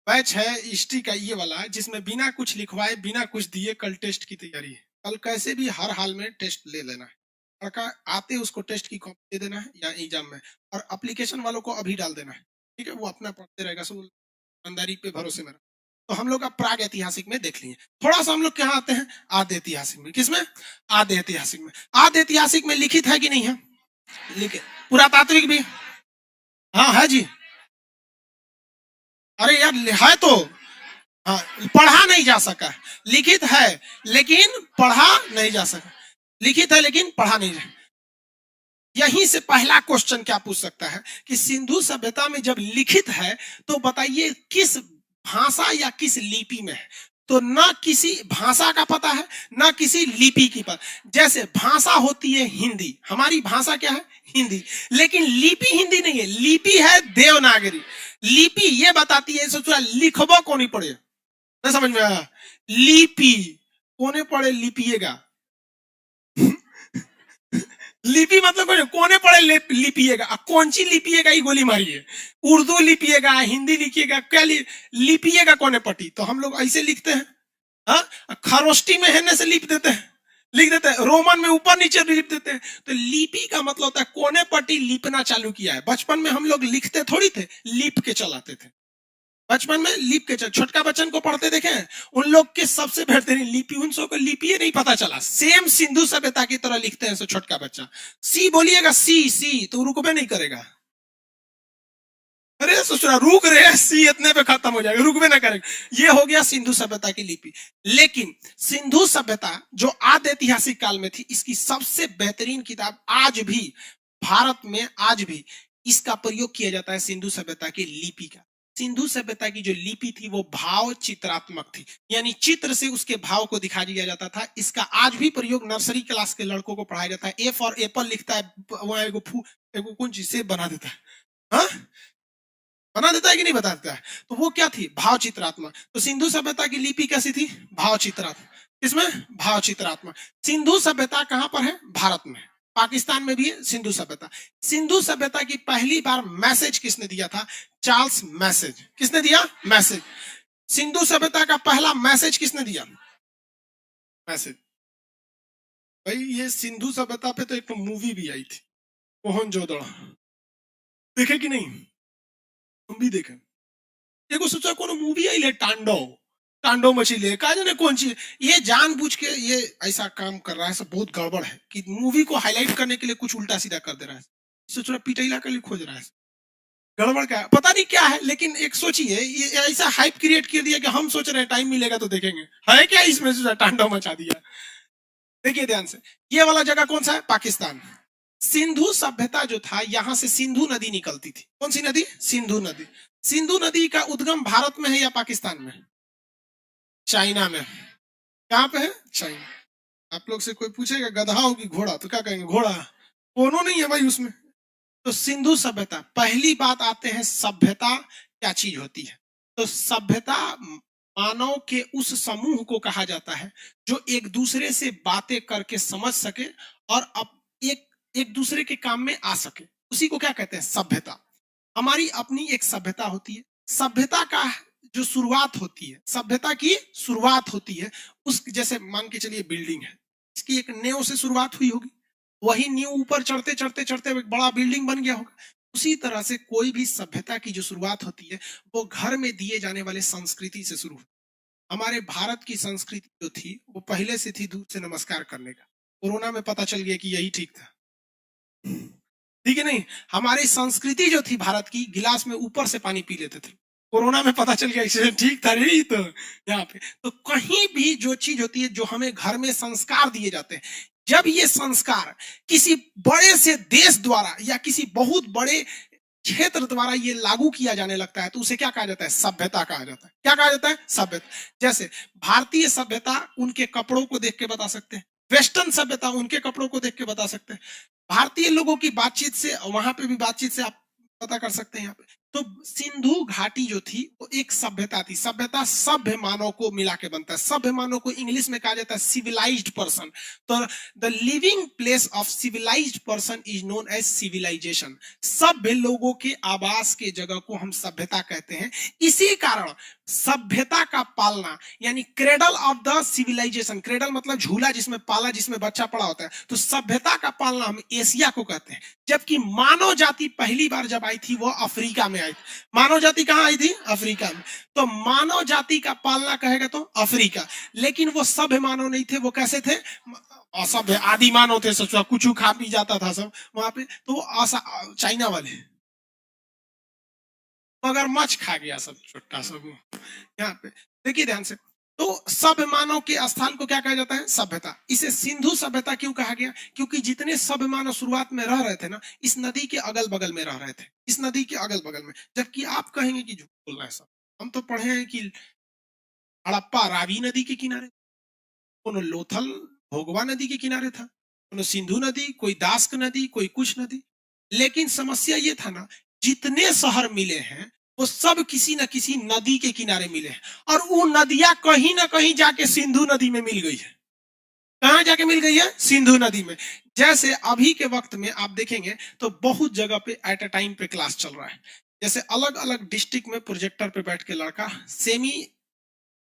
बैच है हिस्ट्री का ये वाला, जिसमें बिना कुछ लिखवाए बिना कुछ दिए कल टेस्ट की तैयारी है। कल कैसे भी हर हाल में टेस्ट ले लेना है, लड़का आते उसको टेस्ट की कॉपी दे देना है या एग्जाम में, और एप्लीकेशन वालों को अभी डाल देना है। ठीक है, वो अपना पढ़ते रहेगा, सब ईमानदारी पे भरोसे में। तो हम लोग अब प्राग ऐतिहासिक में देख लिए। थोड़ा सा हम लोग कहाँ आते हैं, आद्य ऐतिहासिक में। किसमें? आद्य ऐतिहासिक में। आद्य ऐतिहासिक में लिखित है कि नहीं है? लिखित। पुरातात्विक भी? हाँ है जी। अरे यार है तो, हाँ, पढ़ा नहीं जा सका। लिखित है लेकिन पढ़ा नहीं जा सका। लिखित है लेकिन पढ़ा नहीं जा। यहीं से पहला क्वेश्चन क्या पूछ सकता है कि सिंधु सभ्यता में जब लिखित है तो बताइए किस भाषा या किस लिपि में है? तो ना किसी भाषा का पता है ना किसी लिपि की पता। जैसे भाषा होती है हिंदी, हमारी भाषा क्या है? हिंदी। लेकिन लिपि हिंदी नहीं है, लिपि है देवनागरी। लिपि ये बताती है, सोचो लिखबो को नहीं पड़े, नहीं समझ में आया? लिपि कोने पड़े लिपिएगा लिपि मतलब कोने पड़े लिपिएगा, कौन सी लिपिएगा ये गोली मारिए। उर्दू लिपिएगा, हिंदी लिखिएगा, क्या लिपिएगा कोने पट्टी। तो हम लोग ऐसे लिखते हैं, हाँ, खरोष्टी में हेने से लिप देते हैं, लिख देते हैं, रोमन में ऊपर नीचे लिप देते हैं। तो लिपि का मतलब होता है कोने पट्टी लिपना चालू किया है। बचपन में हम लोग लिखते थोड़ी थे, लिप के चलाते थे। बचपन में लिप के छोटका बच्चन को पढ़ते देखे हैं, उन लोग के सबसे बेहतरीन लिपि, उन सबको लिपि नहीं पता चला, सेम सिंधु सभ्यता की तरह लिखते हैं। सो छोटका बच्चा सी बोलिएगा, सी सी तो रुकबे नहीं करेगा। अरे ससुरा रुक रहे हैं, सी इतने पे खत्म हो जाएगा, रुकबे ना करेगा। ये हो गया सिंधु सभ्यता की लिपि। लेकिन सिंधु सभ्यता जो आद्य ऐतिहासिक काल में थी, इसकी सबसे बेहतरीन किताब आज भी भारत में, आज भी इसका प्रयोग किया जाता है सिंधु सभ्यता की लिपि का। सिंधु सभ्यता की जो लिपि थी वो भाव चित्रात्मक थी, यानी चित्र से उसके भाव को दिखा दिया जाता था। इसका आज भी प्रयोग नर्सरी क्लास के लड़कों को पढ़ाया जाता है। ए फॉर एप्पल लिखता है, वहां एगो कौन चीज से बना देता है, हाँ? बना देता है कि नहीं बता देता है? तो वो क्या थी? भाव चित्रात्मक। तो सिंधु सभ्यता की लिपि कैसी थी? भाव चित्रात्मक। इसमें भाव चित्रात्मक। सिंधु सभ्यता कहां पर है? भारत में। पाकिस्तान में भी है सिंधु सभ्यता। सिंधु सभ्यता की पहली बार मैसेज किसने दिया था? Charles message. किसने दिया? मैसेज। सिंधु सभ्यता का पहला मैसेज किसने दिया? मैसेज। भाई ये सिंधु सभ्यता पे तो एक मूवी भी आई थी, मोहनजोदड़ो, देखे कि नहीं? हम भी देखे। देखो सोचा कोनो मूवी आई ले, तांडव, तांडव मछली का जाने कौन सी, ये जानबूझ के ये ऐसा काम कर रहा है, सब बहुत गड़बड़ है कि मूवी को हाईलाइट करने के लिए कुछ उल्टा सीधा कर दे रहा है, सोच रहा पिटैला के लिए खोज रहा है। गड़बड़ क्या है पता नहीं क्या है, लेकिन एक सोचिए ये ऐसा हाइप क्रिएट कर दिया कि हम सोच रहे हैं टाइम मिलेगा तो देखेंगे, है क्या इसमें? सोचा तांडव मचा दिया। देखिए ध्यान से, ये वाला जगह कौन सा है? पाकिस्तान। सिंधु सभ्यता जो था, यहां से सिंधु नदी निकलती थी। कौन सी नदी? सिंधु नदी। सिंधु नदी का उद्गम भारत में है या पाकिस्तान में? चाइना में। कहां पे है? चाइना। आप लोग से कोई पूछेगा गधा हो कि घोड़ा, तो क्या कहेंगे? घोड़ा। दोनों नहीं है भाई उसमें। तो सिंधु सभ्यता, पहली बात आते हैं सभ्यता क्या चीज होती है। तो सभ्यता मानव के उस समूह को कहा जाता है जो एक दूसरे से बातें करके समझ सके और अब एक एक दूसरे के काम में आ सके, उसी को क्या कहते हैं? सभ्यता। हमारी अपनी एक सभ्यता होती है। सभ्यता का जो शुरुआत होती है, सभ्यता की शुरुआत होती है उस, जैसे मान के चलिए बिल्डिंग है, इसकी एक नींव से शुरुआत हुई होगी, वही नींव ऊपर चढ़ते चढ़ते चढ़ते एक बड़ा बिल्डिंग बन गया होगा। उसी तरह से कोई भी सभ्यता की जो शुरुआत होती है वो घर में दिए जाने वाले संस्कृति से शुरू होती है। हमारे भारत की संस्कृति जो थी वो पहले से थी दूर से नमस्कार करने का। कोरोना में पता चल गया कि यही ठीक था, ठीक है नहीं? हमारी संस्कृति जो थी भारत की, गिलास में ऊपर से पानी पी लेते थे, कोरोना में पता चल गया इसे ठीक था नहीं तो यहाँ पे तो कहीं भी जो चीज होती है जो हमें घर में संस्कार दिए जाते हैं जब ये संस्कार किसी बड़े से देश द्वारा या किसी बहुत बड़े क्षेत्र द्वारा ये लागू किया जाने लगता है तो उसे क्या कहा जाता है सभ्यता कहा जाता है क्या कहा जाता है सभ्यता जैसे भारतीय सभ्यता उनके कपड़ों को देख के बता सकते हैं वेस्टर्न सभ्यता उनके कपड़ों को देख के बता सकते हैं भारतीय लोगों की बातचीत से वहां पे भी बातचीत से आप पता कर सकते हैं यहाँ पे तो सिंधु घाटी जो थी वो एक सभ्यता थी सभ्यता सभ्य मानव को मिला के बनता है सभ्य मानव को इंग्लिश में कहा जाता है सिविलाइज्ड पर्सन तो the living place of civilised person is known as civilisation सभ्य लोगों के आवास के जगह को हम सभ्यता कहते हैं इसी कारण सभ्यता का पालना यानी cradle of the civilisation cradle मतलब झूला जिसमें पाला जिसमें बच्चा पड़ा होता है तो सभ्यता का पालना हम एशिया को कहते हैं जबकि मानव जाति पहली बार जब आई थी वो अफ्रीका में आई मानव जाति कहां आई थी अफ्रीका में तो मानव जाति का पालना कहेगा तो अफ्रीका लेकिन वो सभ्य मानव नहीं थे वो कैसे थे असभ्य आदि मानव थे सब कुछ खा पी जाता था सब वहां पे तो वो चाइना वाले मगरमच्छ खा गया सब छोटा सब यहाँ पे देखिए ध्यान से तो सभ्य मानव के स्थान को क्या कहा जाता है सभ्यता इसे सिंधु सभ्यता क्यों कहा गया क्योंकि जितने सभ्य मानव शुरुआत में रह रहे थे ना इस नदी के अगल बगल में रह रहे थे इस नदी के अगल बगल में जबकि आप कहेंगे कि झूठ बोल रहा है सब हम तो पढ़े हैं कि हड़प्पा रावी नदी के किनारे कोनो लोथल भोगवा नदी के किनारे था कोनो सिंधु नदी कोई दास्क नदी कोई कुछ नदी लेकिन समस्या ये था ना जितने शहर मिले हैं वो सब किसी न किसी नदी के किनारे मिले हैं और वो नदियां कहीं ना कहीं जाके सिंधु नदी में मिल गई है कहां जाके मिल गई है सिंधु नदी में जैसे अभी के वक्त में आप देखेंगे तो बहुत जगह पे एट अ टाइम पे क्लास चल रहा है जैसे अलग अलग डिस्ट्रिक्ट में प्रोजेक्टर पे बैठ के लड़का सेमी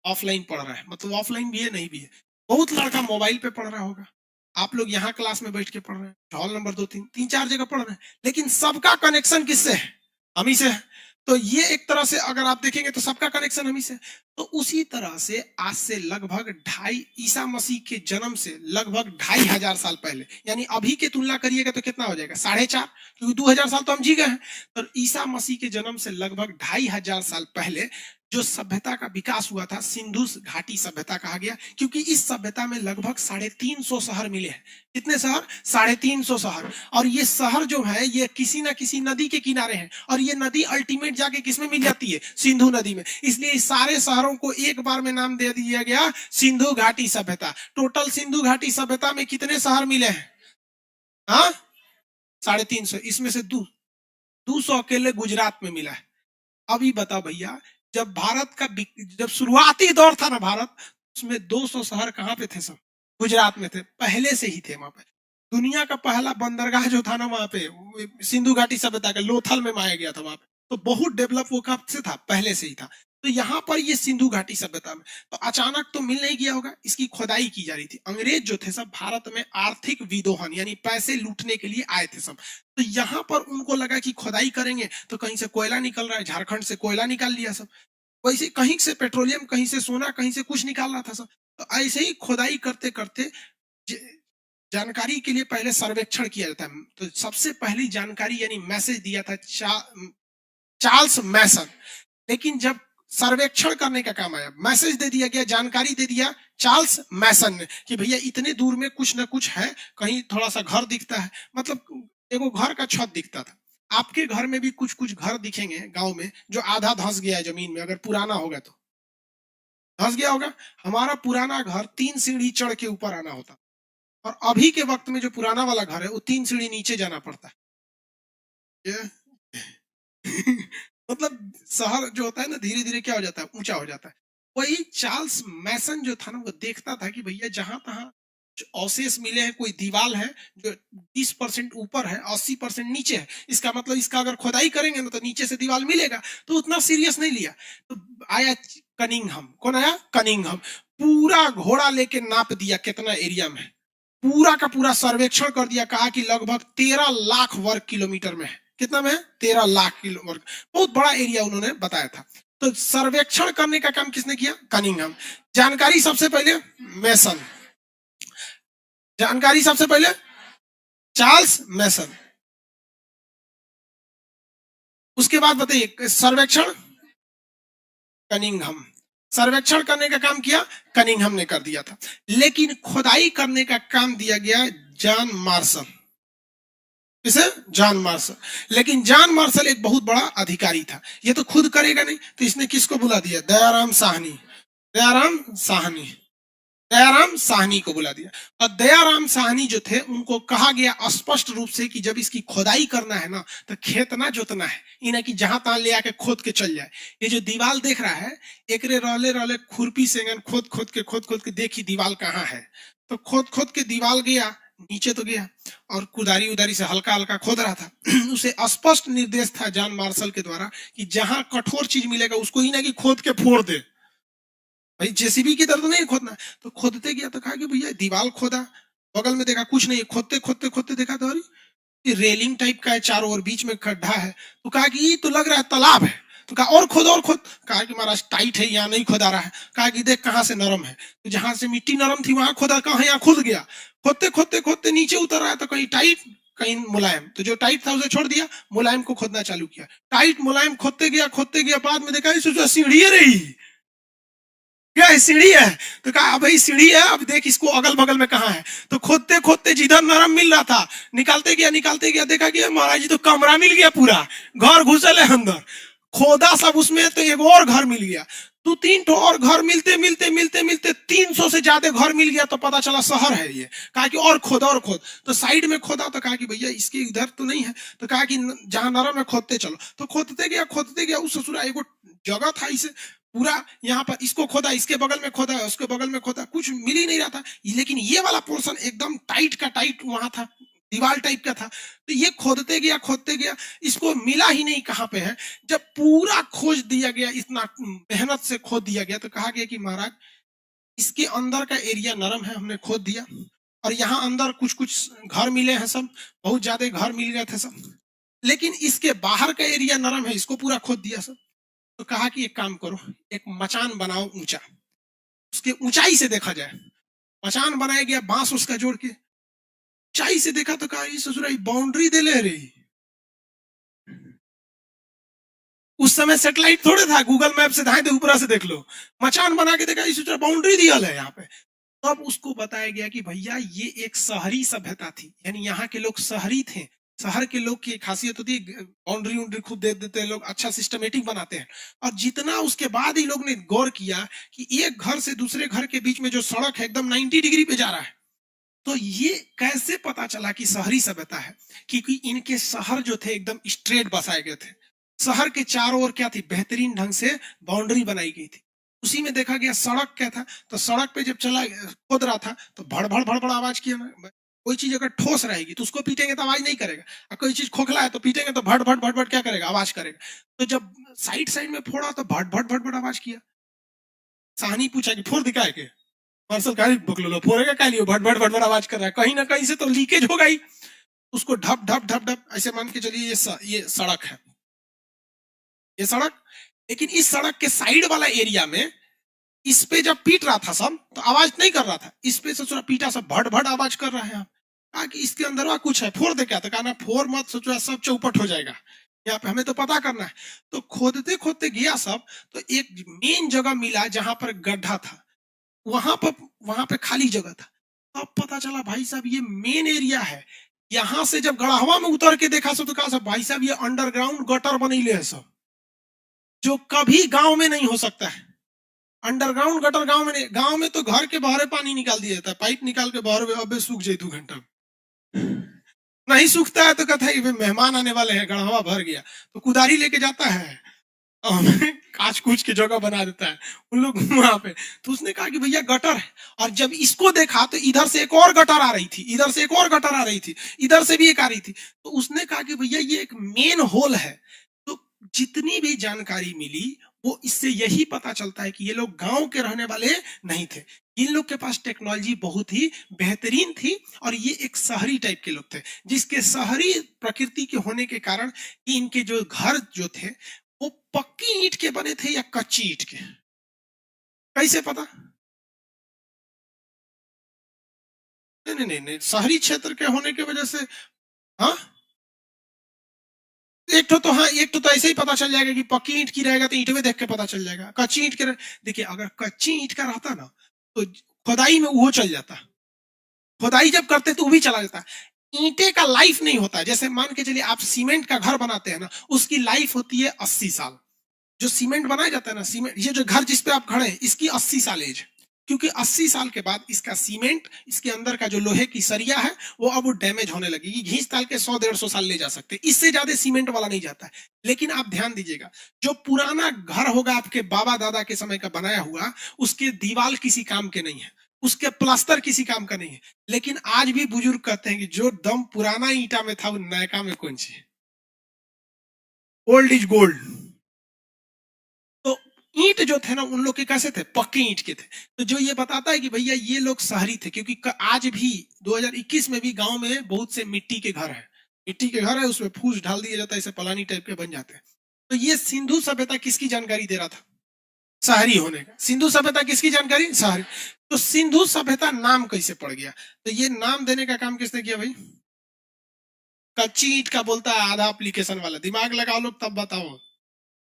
ऑफलाइन पढ़ रहा है मतलब ऑफलाइन भी है नहीं भी है बहुत लड़का मोबाइल पे पढ़ रहा होगा आप लोग यहाँ क्लास में बैठ के पढ़ रहे हैं हॉल नंबर 2 3 4 जगह पढ़ रहे हैं लेकिन सबका कनेक्शन किससे है हम ही से है तो ये एक तरह से अगर आप देखेंगे तो सबका कनेक्शन हम ही से तो उसी तरह से आज से लगभग 2.5 ईसा मसीह के जन्म से लगभग 2,500 साल पहले यानी अभी के तुलना करिएगा तो कितना हो जाएगा 4.5 क्योंकि 2000 साल तो हम जी गए हैं तो ईसा मसीह के जन्म से लगभग 2,500 साल पहले जो सभ्यता का विकास हुआ था सिंधु घाटी सभ्यता कहा गया क्योंकि इस सभ्यता में लगभग 350 शहर मिले हैं कितने शहर 350 शहर और ये शहर जो है ये किसी ना किसी नदी के किनारे हैं और ये नदी अल्टीमेट जाके किसमें मिल जाती है सिंधु नदी में इसलिए इस सारे शहरों को एक बार में नाम दे दिया गया सिंधु घाटी सभ्यता टोटल सिंधु घाटी सभ्यता में कितने शहर मिले हैं हाँ 350 इसमें से 200 अकेले गुजरात में मिला है अभी बताओ भैया जब भारत का जब शुरुआती दौर था ना भारत उसमें 200 शहर कहाँ पे थे सब गुजरात में थे पहले से ही थे वहां पे दुनिया का पहला बंदरगाह जो था ना वहां पे सिंधु घाटी सभ्यता के लोथल में माया गया था वहां पे तो बहुत डेवलप वो कब से था पहले से ही था तो यहाँ पर ये सिंधु घाटी सभ्यता में तो अचानक तो मिल नहीं गया होगा इसकी खुदाई की जा रही थी अंग्रेज जो थे सब भारत में आर्थिक विदोहन यानी पैसे लूटने के लिए आए थे सब तो यहाँ पर उनको लगा कि खुदाई करेंगे तो कहीं से कोयला निकल रहा है झारखंड से कोयला निकाल लिया सब वैसे कहीं से पेट्रोलियम कहीं से सोना कहीं से कुछ निकाल रहा था सब तो ऐसे ही खुदाई करते करते जानकारी के लिए पहले सर्वेक्षण किया जाता है तो सबसे पहली जानकारी यानी मैसेज दिया था चार्ल्स मैसन लेकिन जब सर्वेक्षण करने का काम आया मैसेज दे दिया गया जानकारी दे दिया चार्ल्स मैसन ने कि भैया इतने दूर में कुछ ना कुछ है कहीं थोड़ा सा घर दिखता है मतलब एगो घर का छत दिखता था आपके घर में भी कुछ कुछ घर दिखेंगे गांव में जो आधा धंस गया है जमीन में अगर पुराना होगा तो धंस गया होगा हमारा पुराना घर 3 सीढ़ी चढ़ के ऊपर आना होता और अभी के वक्त में जो पुराना वाला घर है वो 3 सीढ़ी नीचे जाना पड़ता है मतलब शहर जो होता है ना धीरे धीरे क्या हो जाता है ऊंचा हो जाता है वही चार्ल्स मैसन जो था ना वो देखता था कि भैया जहां तहां अवशेष मिले हैं कोई दीवार है जो 20% ऊपर है 80% नीचे है इसका मतलब इसका अगर खुदाई करेंगे ना तो नीचे से दीवार मिलेगा तो उतना सीरियस नहीं लिया तो आया कनिंघम कौन आया कनिंघम पूरा घोड़ा लेके नाप दिया कितना एरिया में पूरा का पूरा सर्वेक्षण कर दिया कहा कि लगभग 13 लाख वर्ग किलोमीटर में है कितना में 13 लाख किलो वर्ग बहुत बड़ा एरिया उन्होंने बताया था तो सर्वेक्षण करने का काम किसने किया कनिंघम जानकारी सबसे पहले मैसन जानकारी सबसे पहले चार्ल्स मैसन उसके बाद बताइए सर्वेक्षण कनिंघम। सर्वेक्षण करने का काम किया कनिंघम ने कर दिया था, लेकिन खुदाई करने का काम दिया गया जॉन मार्शल। किसे? John Marshall. लेकिन जॉन मार्शल एक बहुत बड़ा अधिकारी था, ये तो खुद करेगा नहीं, तो इसने किसको बुला दिया? दयाराम साहनी। दयाराम साहनी, दयाराम साहनी को बुला दिया। और दयाराम साहनी जो थे उनको कहा गया स्पष्ट रूप से कि जब इसकी खुदाई करना है ना तो खेत ना जोतना है, इन्हें कि जहां तहां ले आके खोद के चल जाए। ये जो दीवाल देख रहा है, एक रे रोले रोले खुरपी से खोद खोद के देखी दीवाल कहाँ है, तो खोद खोद के दीवाल गया, नीचे तो गया और कुदारी उदारी से हल्का हल्का खोद रहा था। उसे स्पष्ट निर्देश था जॉन मार्शल के द्वारा कि जहां कठोर चीज मिलेगा उसको ही ना कि खोद के फोड़ दे, भाई जेसीबी की तरह तो नहीं खोदना। तो खोदते गया तो कहा कि भैया दीवार खोदा, बगल में देखा कुछ नहीं, खोदते खोदते खोदते देखा तो अरे रेलिंग टाइप का है चारों ओर, बीच में खड्डा है। तो कहा कि ये तो लग रहा है तालाब है। तो कहा और खोद और खोद। कहा कि महाराज टाइट है, यहाँ नहीं खोदा रहा है। कहा कि देख कहाँ से नरम है, तो जहां से मिट्टी नरम थी वहां खोदा, कहा यहाँ खुद गया। खोदते खोदते खोदते नीचे उतर रहा है तो कहीं टाइट कहीं मुलायम, तो जो टाइट था उसे छोड़ दिया, मुलायम को खोदना चालू किया। टाइट मुलायम खोदते गया, बाद में देखा सीढ़ी है रही, क्या है? सीढ़ी है। तो कहा भाई सीढ़ी है, अब देख इसको अगल बगल में कहाँ है। तो खोदते खोदते जिधर नरम मिल रहा था निकालते गया देखा कि महाराज जी तो कमरा मिल गया, पूरा घर घुसल है अंदर। खोदा सब उसमें तो एक और घर मिल गया। दो तीन तो और घर मिलते मिलते मिलते मिलते 300 से ज्यादा घर मिल गया। तो पता चला शहर है ये। कहा कि और खोद और खोद। तो साइड में खोदा तो कहा कि भैया इसके इधर तो नहीं है। तो कहा कि जहां नरम है खोदते चलो। तो खोदते गया उस ससुरा एक जगह था, इसे पूरा यहाँ पर इसको खोदा, इसके बगल में खोदा, उसके बगल में खोदा, कुछ मिल ही नहीं रहा था। लेकिन ये वाला पोर्शन एकदम टाइट का टाइट वहां था, दीवार टाइप का था। तो ये खोदते गया, इसको मिला ही नहीं कहाँ पे है। जब पूरा खोज दिया गया, इतना मेहनत से खोद दिया गया, तो कहा गया कि महाराज इसके अंदर का एरिया नरम है, हमने खोद दिया, और यहाँ अंदर कुछ कुछ घर मिले हैं, सब बहुत ज्यादा घर मिल गए थे सब, लेकिन इसके बाहर का एरिया नरम है, इसको पूरा खोद दिया सब। तो कहा कि एक काम करो, एक मचान बनाओ ऊंचा, उसके ऊंचाई से देखा जाए। मचान बनाया गया बांस उसका जोड़ के, ऊंचाई से देखा तो कहा ससुरा बाउंड्री दे ले रही। उस समय सैटेलाइट थोड़े था, गूगल मैप से धाए ऊपर से देख लो। मचान बना के देखा ससुरा बाउंड्री दिया है यहाँ पे। तब उसको बताया गया कि भैया ये एक शहरी सभ्यता थी, यानी यहाँ के लोग शहरी थे। शहर के लोग की खासियत होती है बाउंड्री उंड्री खूब दे देते हैं लोग, अच्छा सिस्टमेटिक बनाते हैं। और जितना उसके बाद ही लोग ने गौर किया कि एक घर से दूसरे घर के बीच में जो सड़क है एकदम 90 डिग्री पे जा रहा है। तो ये कैसे पता चला कि शहरी सभ्यता है? क्योंकि इनके शहर जो थे एकदम स्ट्रेट बसाए गए थे। शहर के चारों ओर क्या थी? बेहतरीन ढंग से बाउंड्री बनाई गई थी। उसी में देखा गया सड़क क्या था, तो सड़क पे जब चला खोद रहा था तो भड़ भड़ भड़ भड़ आवाज किया ना। कोई चीज अगर ठोस रहेगी तो उसको पीटेंगे तो आवाज नहीं करेगा, और कोई चीज खोखला है तो पीटेंगे तो भड़ भड़ भड़ भड़ क्या करेगा? आवाज करेगा। तो जब साइड साइड में फोड़ा तो भड़ भड़ भड़ भड़ आवाज किया। साहनी पूछा कि फोड़ दिखाए के? मार्शल कहा बकलो फोड़ेगा क्या लिए, भट भट भट भट आवाज कर रहा है, कहीं ना कहीं से तो लीकेज होगा ही। उसको ढप ढप ढप ढप ऐसे मान के चलिए ये सड़क है, ये सड़क। लेकिन इस सड़क के साइड वाला एरिया में इस पे जब पीट रहा था सब तो आवाज नहीं कर रहा था, इस पे से पीटा सब भट भट आवाज कर रहा है। कहा कि इसके अंदर कुछ है, फोड़ दे क्या? तो कहा ना फोड़ मत, सोचो सब चौपट हो जाएगा, यहाँ पे हमें तो पता करना है। तो खोदते खोदते गया सब, तो एक मेन जगह मिला जहां पर गड्ढा था, वहां पे खाली जगह था। अब पता चला भाई साहब ये मेन एरिया है। यहां से जब गढ़ावा में उतर के देखा सब तो कहा सब भाई साहब ये अंडरग्राउंड गटर बनीले है सब, जो कभी गांव में नहीं हो सकता है। अंडरग्राउंड गटर गांव में नहीं, गांव में तो घर के बाहर पानी निकाल दिया जाता है, पाइप निकाल के बाहर, अबे सूख जाए 2 घंटा नहीं सूखता है तो कहता है मेहमान आने वाले हैं, गढ़ावा भर गया, तो कुदारी लेके जाता है काच कुछ की जगह बना देता है उन लोग वहां पे। तो उसने कहा कि भैया गटर है, और जब इसको देखा तो इधर से एक और गटर आ रही थी, इधर से एक और गटर आ रही थी, इधर से भी एक आ रही थी। तो उसने कहा कि भैया ये एक मेन होल है। तो जितनी भी जानकारी मिली वो इससे यही पता चलता है कि ये लोग गांव के रहने वाले नहीं थे, इन लोग के पास टेक्नोलॉजी बहुत ही बेहतरीन थी, और ये एक शहरी टाइप के लोग थे, जिसके शहरी प्रकृति के होने के कारण इनके जो घर जो थे वो पक्की ईंट के बने थे या कच्ची ईंट के? कैसे पता? नहीं, शहरी क्षेत्र के होने की वजह से। हाँ, एक तो हाँ, एक तो ऐसे ही पता चल जाएगा कि पक्की ईंट की रहेगा तो ईंट में देख के पता चल जाएगा। कच्ची ईंट के देखिए, अगर कच्ची ईंट का रहता ना तो खुदाई में वो चल जाता, खुदाई जब करते तो वो भी चला जाता। ईंटे का लाइफ नहीं होता। जैसे मान के चलिए आप सीमेंट का घर बनाते हैं ना, उसकी लाइफ होती है 80 साल। जो सीमेंट बनाया जाता है ना, सीमेंट, ये जो घर जिस पे आप खड़े हैं इसकी 80 साल एज, क्योंकि 80 साल के बाद इसका सीमेंट, इसके अंदर का जो लोहे की सरिया है वो अब डैमेज होने लगेगी। घींच ताल के 100-150 साल ले जा सकते, इससे ज्यादा सीमेंट वाला नहीं जाता है। लेकिन आप ध्यान दीजिएगा, जो पुराना घर होगा आपके बाबा दादा के समय का बनाया हुआ, उसके दीवार किसी काम के नहीं है, उसके प्लास्टर किसी काम का नहीं है। लेकिन आज भी बुजुर्ग कहते हैं कि जो दम पुराना ईंटा में था वो नयका में कौन सी, ओल्ड इज गोल्ड। तो ईंट जो थे ना उन लोग के कैसे थे, पक्के ईंट के थे। तो जो ये बताता है कि भैया ये लोग शहरी थे, क्योंकि आज भी 2021 में भी गांव में बहुत से मिट्टी के घर है, मिट्टी के घर है, उसमें फूस ढाल दिया जाता है, ऐसे पलानी टाइप के बन जाते हैं। तो ये सिंधु सभ्यता किसकी जानकारी दे रहा था, शहरी होने का। सिंधु सभ्यता किसकी जानकारी, शहरी। तो सिंधु सभ्यता नाम कैसे पड़ गया, तो ये नाम देने का काम किसने किया भाई, कच्ची ईंट का बोलता है आधा एप्लीकेशन वाला, दिमाग लगाओ लोग तब बताओ।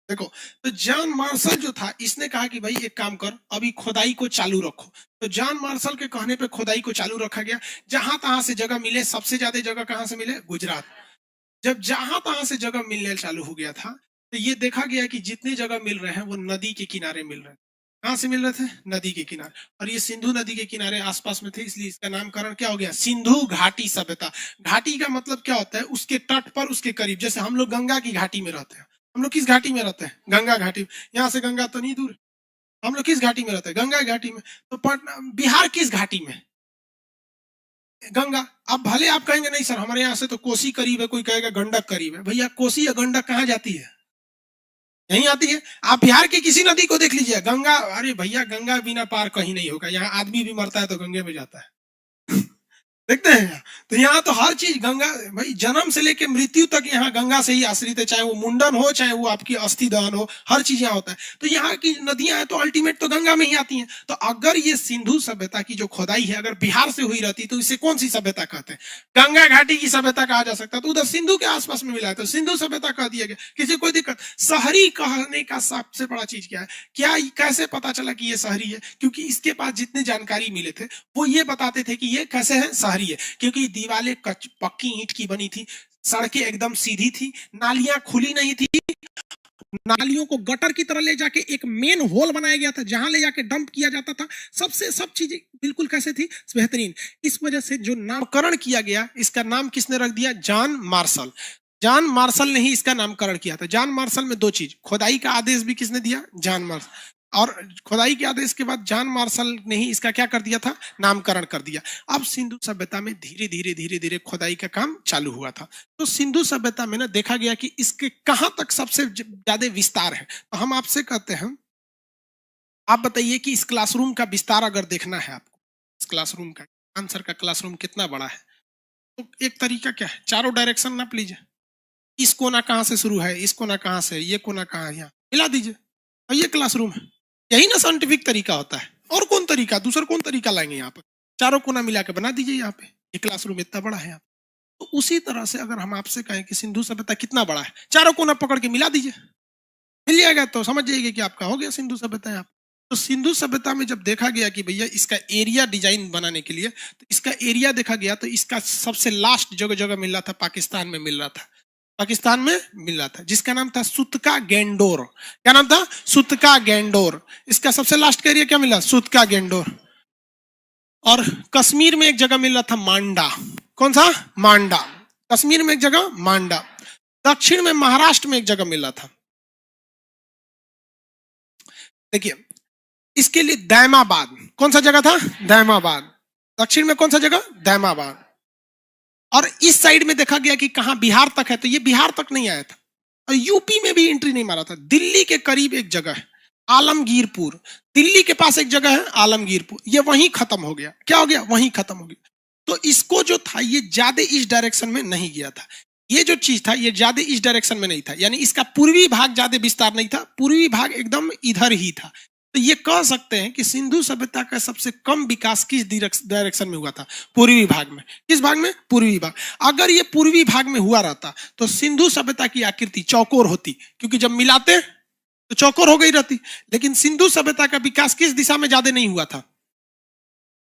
देखो, तो जॉन मार्शल जो था इसने कहा कि भाई एक काम कर, अभी खुदाई को चालू रखो। तो जॉन मार्शल के कहने पे खुदाई को चालू रखा गया, जहां तहां से जगह मिले। सबसे ज्यादा जगह कहां से मिले, गुजरात। जब जहां तहां से जगह मिलने चालू हो गया था, तो ये देखा गया कि जितने जगह मिल रहे हैं वो नदी के किनारे मिल रहे हैं। कहां से मिल रहे थे, नदी के किनारे। और ये सिंधु नदी के किनारे आसपास में थे, इसलिए इसका नामकरण क्या हो गया, सिंधु घाटी सभ्यता। घाटी का मतलब क्या होता है, उसके तट पर, उसके करीब। जैसे हम लोग गंगा की घाटी में रहते हैं, हम लोग किस घाटी में रहते हैं, गंगा घाटी। यहाँ से गंगा तो नहीं दूर, हम लोग किस घाटी में रहते हैं, गंगा घाटी में। तो पटना, बिहार किस घाटी में, गंगा। अब भले आप कहेंगे नहीं सर हमारे यहाँ से तो कोसी करीब है, कोई कहेगा गंडक करीब है। भैया कोसी या गंडक कहाँ जाती है, यहीं आती है। आप बिहार की किसी नदी को देख लीजिए, गंगा, अरे भैया गंगा बिना पार कहीं नहीं होगा। यहाँ आदमी भी मरता है तो गंगे में जाता है देखते हैं। तो यहाँ तो हर चीज गंगा, भाई जन्म से लेके मृत्यु तक यहाँ गंगा से ही आश्रित है। चाहे वो मुंडन हो, चाहे वो आपकी अस्थि दहन हो, हर चीज यहाँ होता है। तो यहाँ की नदियां हैं तो अल्टीमेट तो गंगा में ही आती हैं। तो अगर ये सिंधु सभ्यता की जो खुदाई है अगर बिहार से हुई रहती तो इसे कौन सी सभ्यता कहते हैं, गंगा घाटी की सभ्यता कहा जा सकता। तो उधर सिंधु के आसपास में मिला है तो सिंधु सभ्यता कह दिया गया, किसी कोई दिक्कत। शहरी कहने का सबसे बड़ा चीज क्या है, क्या कैसे पता चला कि ये शहरी है, क्योंकि इसके पास जितने जानकारी मिले थे वो ये बताते थे कि ये कैसे है, शहरी है। क्योंकि दीवारें पक्की ईंट की बनी थी, सड़कें एकदम सीधी थी, नालियां खुली नहीं थी, नालियों को गटर की तरह ले जाके एक मेन होल बनाया गया था जहां ले जाके डंप किया जाता था। सबसे सब चीजें बिल्कुल कैसे थी, बेहतरीन। इस वजह से जो नामकरण किया गया, इसका नाम किसने रख दिया, जॉन मार्शल। जॉन मार्शल ने ही इसका नामकरण किया था। जॉन मार्शल में दो चीज, खुदाई का आदेश भी किसने दिया, जॉन मार्शल। और खुदाई के आदेश के बाद जॉन मार्शल ने ही इसका क्या कर दिया था, नामकरण कर दिया। अब सिंधु सभ्यता में धीरे धीरे खुदाई का काम चालू हुआ था। तो सिंधु सभ्यता में ना देखा गया कि इसके कहां तक सबसे ज्यादा विस्तार है। तो हम आपसे कहते हैं, आप बताइए कि इस क्लासरूम का विस्तार अगर देखना है आपको, इस क्लासरूम का, आंसर का क्लासरूम कितना बड़ा है, तो एक तरीका क्या है, चारों डायरेक्शन नाप लीजिए। इस कोना कहां से शुरू है, इस कोना कहां से, ये कोना कहां है, यहाँ मिला दीजिए और ये क्लासरूम है। यही ना साइंटिफिक तरीका होता है। और कौन तरीका, दूसरा कौन तरीका लाएंगे, यहाँ पर चारों कोना मिला के बना दीजिए। यहाँ पे ये क्लासरूम इतना बड़ा है। तो उसी तरह से अगर हम आपसे कहें कि सिंधु सभ्यता कितना बड़ा है, चारों कोना पकड़ के मिला दीजिए, मिल जाएगा। तो समझ जाइए कि आपका हो गया सिंधु सभ्यता। यहाँ तो सिंधु सभ्यता में जब देखा गया कि भैया इसका एरिया डिजाइन बनाने के लिए, तो इसका एरिया देखा गया तो इसका सबसे लास्ट जगह जगह मिल रहा था, पाकिस्तान में मिल रहा था। पाकिस्तान में मिल रहा था, जिसका नाम था सुतका गेंडोर। क्या नाम था, सुतका गेंडोर। इसका सबसे लास्ट का एरिया क्या मिला, सुतका गेंडोर। और कश्मीर में एक जगह मिल रहा था मांडा। कौन सा, मांडा। कश्मीर में एक जगह मांडा। दक्षिण में महाराष्ट्र में एक जगह मिल रहा था, देखिए इसके लिए दैमाबाद। कौन सा जगह था, दैमाबाद। दक्षिण में कौन सा जगह, दैमाबाद। और इस साइड में देखा गया कि कहां, बिहार तक है, तो ये बिहार तक नहीं आया था। और यूपी में भी एंट्री नहीं मारा था। दिल्ली के करीब एक जगह है आलमगीरपुर, दिल्ली के पास एक जगह है आलमगीरपुर, ये वहीं खत्म हो गया। क्या हो गया, वहीं खत्म हो गया। तो इसको जो था ये ज्यादा इस डायरेक्शन में नहीं गया था। ये जो चीज था ये ज्यादा इस डायरेक्शन में नहीं था, यानी इसका पूर्वी भाग ज्यादा विस्तार नहीं था, पूर्वी भाग एकदम इधर ही था। तो ये कह सकते हैं कि सिंधु सभ्यता का सबसे कम विकास किस डायरेक्शन में हुआ था? पूर्वी भाग में। किस भाग में? पूर्वी भाग। अगर ये पूर्वी भाग में हुआ रहता तो सिंधु सभ्यता की आकृति चौकोर होती, क्योंकि जब मिलाते तो चौकोर हो गई रहती। लेकिन सिंधु सभ्यता का विकास किस दिशा में ज्यादा नहीं हुआ था?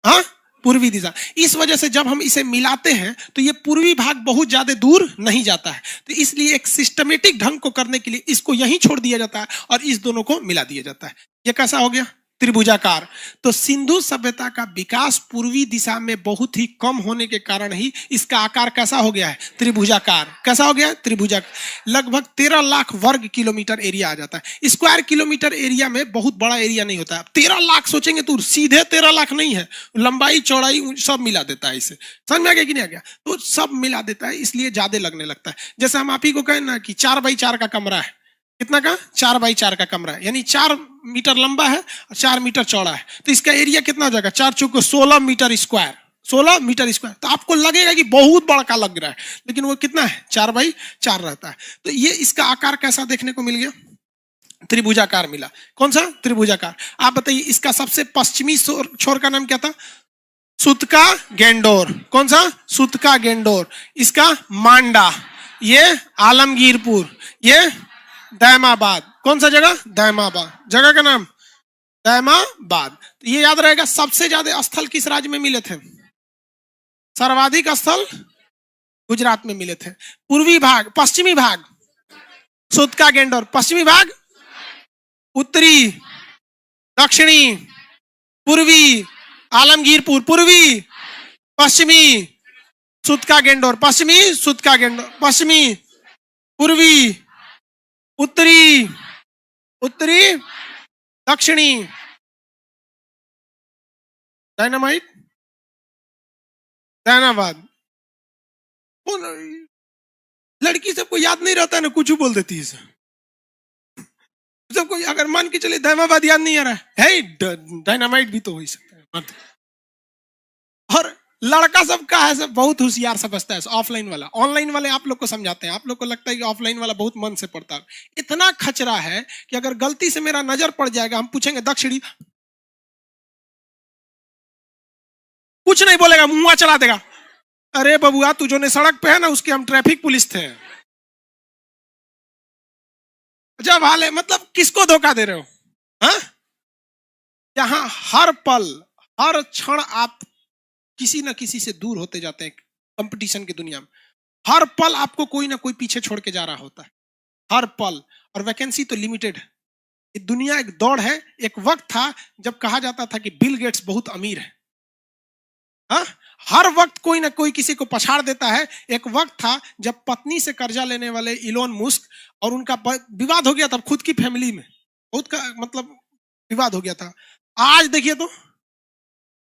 हाँ, पूर्वी दिशा। इस वजह से जब हम इसे मिलाते हैं तो ये पूर्वी भाग बहुत ज्यादा दूर नहीं जाता है। तो इसलिए एक सिस्टमेटिक ढंग को करने के लिए इसको यहीं छोड़ दिया जाता है और इस दोनों को मिला दिया जाता है। ये कैसा हो गया? त्रिभुजाकार। तो सिंधु सभ्यता का विकास पूर्वी दिशा में बहुत ही कम होने के कारण ही इसका आकार कैसा हो गया है? त्रिभुजाकार। कैसा हो गया? त्रिभुजाकार। लगभग 13 लाख वर्ग किलोमीटर एरिया आ जाता है। स्क्वायर किलोमीटर एरिया में बहुत बड़ा एरिया नहीं होता है। 13 लाख सोचेंगे तो सीधे 13 लाख नहीं है, लंबाई चौड़ाई सब मिला देता है। इसे समझ में आ गया कि नहीं आ गया? तो सब मिला देता है, इसलिए ज्यादा लगने लगता है। जैसे हम आप ही को कहें ना कि 4x4 का कमरा है। कितना का? 4x4 का कमरा है, यानी 4 मीटर लंबा है और 4 मीटर चौड़ा है। तो इसका एरिया कितना हो जाएगा? 4 चौको 16 मीटर स्क्वायर। 16 metre square. तो आपको लगेगा कि बहुत बड़ा का लग रहा है, लेकिन वो कितना है? 4x4 रहता है। तो ये इसका आकार कैसा देखने को मिल गया? त्रिभुजाकार मिला। कौन सा? त्रिभुजाकार। आप बताइए इसका सबसे पश्चिमी छोर का नाम क्या था? सुतका गेंडोर। कौन सा? सुतका गेंडोर। इसका मांडा, ये आलमगीरपुर, ये दैमाबाद। कौन सा जगह? दैमाबाद। जगह का नाम दैमाबाद। तो ये याद रहेगा। सबसे ज्यादा स्थल किस राज्य में मिले थे? सर्वाधिक स्थल गुजरात में मिले थे। पूर्वी भाग, पश्चिमी भाग सुतका गेंडोर, पश्चिमी भाग उत्तरी, दक्षिणी, पूर्वी आलमगीरपुर, पूर्वी, पश्चिमी सुतका गेंडोर, पश्चिमी सुतका गेंडोर, पश्चिमी, पूर्वी, उत्तरी, उत्तरी, दक्षिणी। डायनामाइट, दैनाबाद। लड़की सबको याद नहीं रहता है ना, कुछ बोल देती है। सबको अगर मान के चले दैनाबाद याद नहीं आ रहा है, डायनामाइट भी तो हो ही सकता है। और लड़का सब का है, सब बहुत होशियार समझता है। ऑफलाइन वाला, ऑनलाइन वाले आप लोग को समझाते हैं। आप लोग को लगता है कि ऑफलाइन वाला बहुत मन से पढ़ता है। इतना खचरा है कि अगर गलती से मेरा नजर पड़ जाएगा, हम पूछेंगे दक्षिणी, कुछ नहीं बोलेगा, मुंह चला देगा। अरे बबुआ, तू जो ने सड़क पे है ना, उसके हम ट्रैफिक पुलिस थे। जब हाल है, मतलब किसको धोखा दे रहे हो? हाँ, यहाँ हर पल हर क्षण आप किसी न किसी से दूर होते जाते हैं। कंपटीशन की दुनिया में हर पल आपको कोई ना कोई पीछे छोड़ के जा रहा होता है, हर पल। और वैकेंसी तो लिमिटेड है। ये दुनिया एक दौड़ है। एक वक्त था जब कहा जाता था कि बिल गेट्स बहुत अमीर है। हा? हर वक्त कोई ना कोई किसी को पछाड़ देता है। एक वक्त था जब पत्नी से कर्जा लेने वाले इलोन मस्क और उनका विवाद हो गया था, खुद की फैमिली में बहुत का मतलब विवाद हो गया था। आज देखिए तो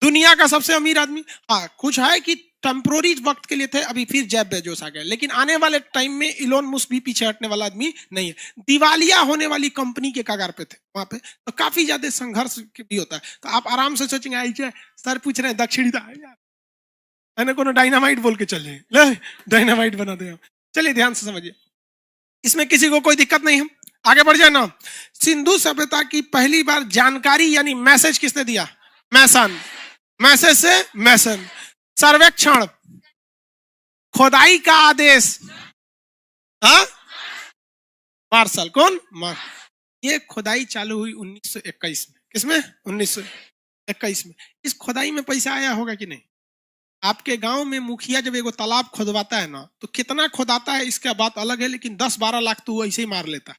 दुनिया का सबसे अमीर आदमी। हाँ, कुछ है कि टेम्पोररी वक्त के लिए थे, अभी फिर जेफ बेजोस आ गए, लेकिन आने वाले टाइम में इलोन मस्क भी पीछे हटने वाला आदमी नहीं है। दिवालिया होने वाली कंपनी के कगार पे थे वहां पे। तो काफी ज्यादा संघर्ष भी होता है। तो आप आराम से सोचेंगे, आई सर पूछ रहे हैं दक्षिणी है को डायनामाइट बोल के चले, ले डायनामाइट बना दे। चलिए ध्यान से समझिए, इसमें किसी को कोई दिक्कत नहीं है। आगे बढ़ जाए ना। सिंधु सभ्यता की पहली बार जानकारी यानी मैसेज किसने दिया? मैसन। मैसेज से मैसन। सर्वेक्षण, खोदाई का आदेश, हाँ, मार्शल। कौन? ये खोदाई चालू हुई 1921 में। किसमें? 1921 में। इस खोदाई में पैसा आया होगा कि नहीं? आपके गांव में मुखिया जब एगो तालाब खोदवाता है ना, तो कितना खोदाता है इसका बात अलग है, लेकिन 10-12 लाख तो वो ऐसे ही मार लेता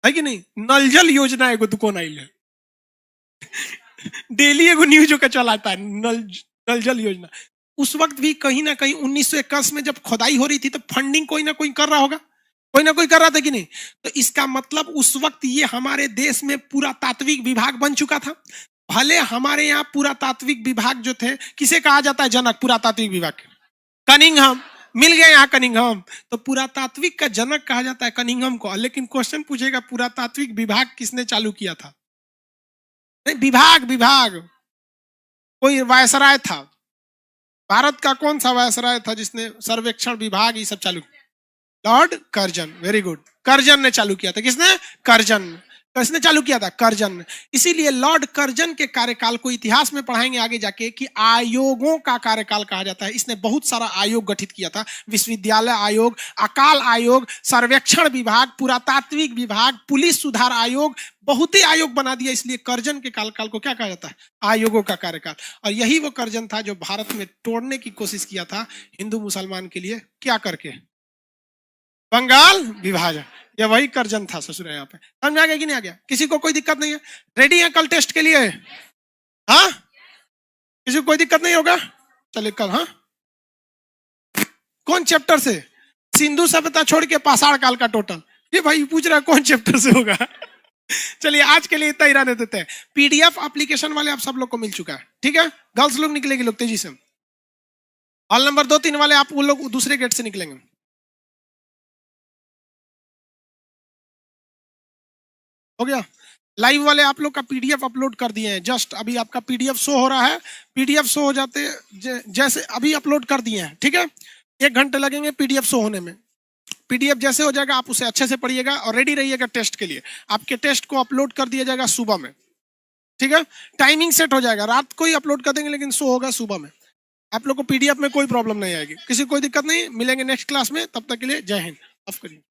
है कि नहीं? नल जल योजना एगो दुकान आई है, डेली एगो न्यूज का चलाता है, नल जल योजना। उस वक्त भी कहीं ना कहीं 1921 में जब खोदाई हो रही थी तो फंडिंग कोई ना कोई कर रहा होगा, कोई ना कोई कर रहा था कि नहीं? तो इसका मतलब उस वक्त ये हमारे देश में पुरातात्विक विभाग बन चुका था। भले हमारे यहाँ पुरातात्विक विभाग जो थे, किसे कहा जाता है जनक? पुरातात्विक विभाग कनिंघम। मिल गए यहाँ कनिंघम। तो पुरातात्विक का जनक कहा जाता है कनिंघम को। लेकिन क्वेश्चन पूछेगा पुरातात्विक विभाग किसने चालू किया था? नहीं, विभाग कोई वायसराय था। भारत का कौन सा वायसराय था जिसने सर्वेक्षण विभाग ये सब चालू किया? Lord Curzon. Very good, Curzon ने चालू किया था। किसने? कर्जन। किसने चालू किया था? कर्जन ने। इसीलिए लॉर्ड कर्जन के कार्यकाल को इतिहास में पढ़ाएंगे आगे जाके कि आयोगों का कार्यकाल कहा जाता है। इसने बहुत सारा आयोग गठित किया था, विश्वविद्यालय आयोग, अकाल आयोग, सर्वेक्षण विभाग, पुरातात्विक विभाग, पुलिस सुधार आयोग, बहुत ही आयोग बना दिया। इसलिए कर्जन के कार्यकाल को क्या कहा जाता है? आयोगों का कार्यकाल। और यही वो कर्जन था जो भारत में तोड़ने की कोशिश किया था हिंदू मुसलमान के लिए, क्या करके? बंगाल विभाजन। ये वही कर्जन था ससुर यहाँ पे। समझ में आ गया कि नहीं आ गया? किसी को कोई दिक्कत नहीं है? रेडी है कल टेस्ट के लिए? हाँ, किसी को कोई दिक्कत नहीं होगा? चलिए कल। हाँ, कौन चैप्टर से? सिंधु सभ्यता छोड़ के पाषाण काल का टोटल। ये भाई पूछ रहा है कौन चैप्टर से होगा। चलिए आज के लिए इतना ही रहने देते हैं। पीडीएफ एप्लीकेशन वाले आप सब लोग को मिल चुका है, ठीक है? गर्ल्स लोग निकलेंगे, लोग तेजी से। हॉल नंबर 2-3 वाले आप वो लोग दूसरे गेट से निकलेंगे। हो गया? लाइव वाले आप लोग का पीडीएफ अपलोड कर दिए हैं, जस्ट अभी आपका पीडीएफ शो हो रहा है। पीडीएफ शो हो जाते जैसे अभी अपलोड कर दिए हैं, ठीक है? 1 घंटे लगेंगे पीडीएफ शो होने में। पीडीएफ जैसे हो जाएगा आप उसे अच्छे से पढ़िएगा और रेडी रहिएगा टेस्ट के लिए। आपके टेस्ट को अपलोड कर दिया जाएगा सुबह में, ठीक है? टाइमिंग सेट हो जाएगा, रात को ही अपलोड कर देंगे लेकिन शो होगा सुबह में। आप लोग को पीडीएफ में कोई प्रॉब्लम नहीं आएगी, किसी को कोई दिक्कत नहीं। मिलेंगे नेक्स्ट क्लास में, तब तक के लिए जय हिंद। ऑफ करिए।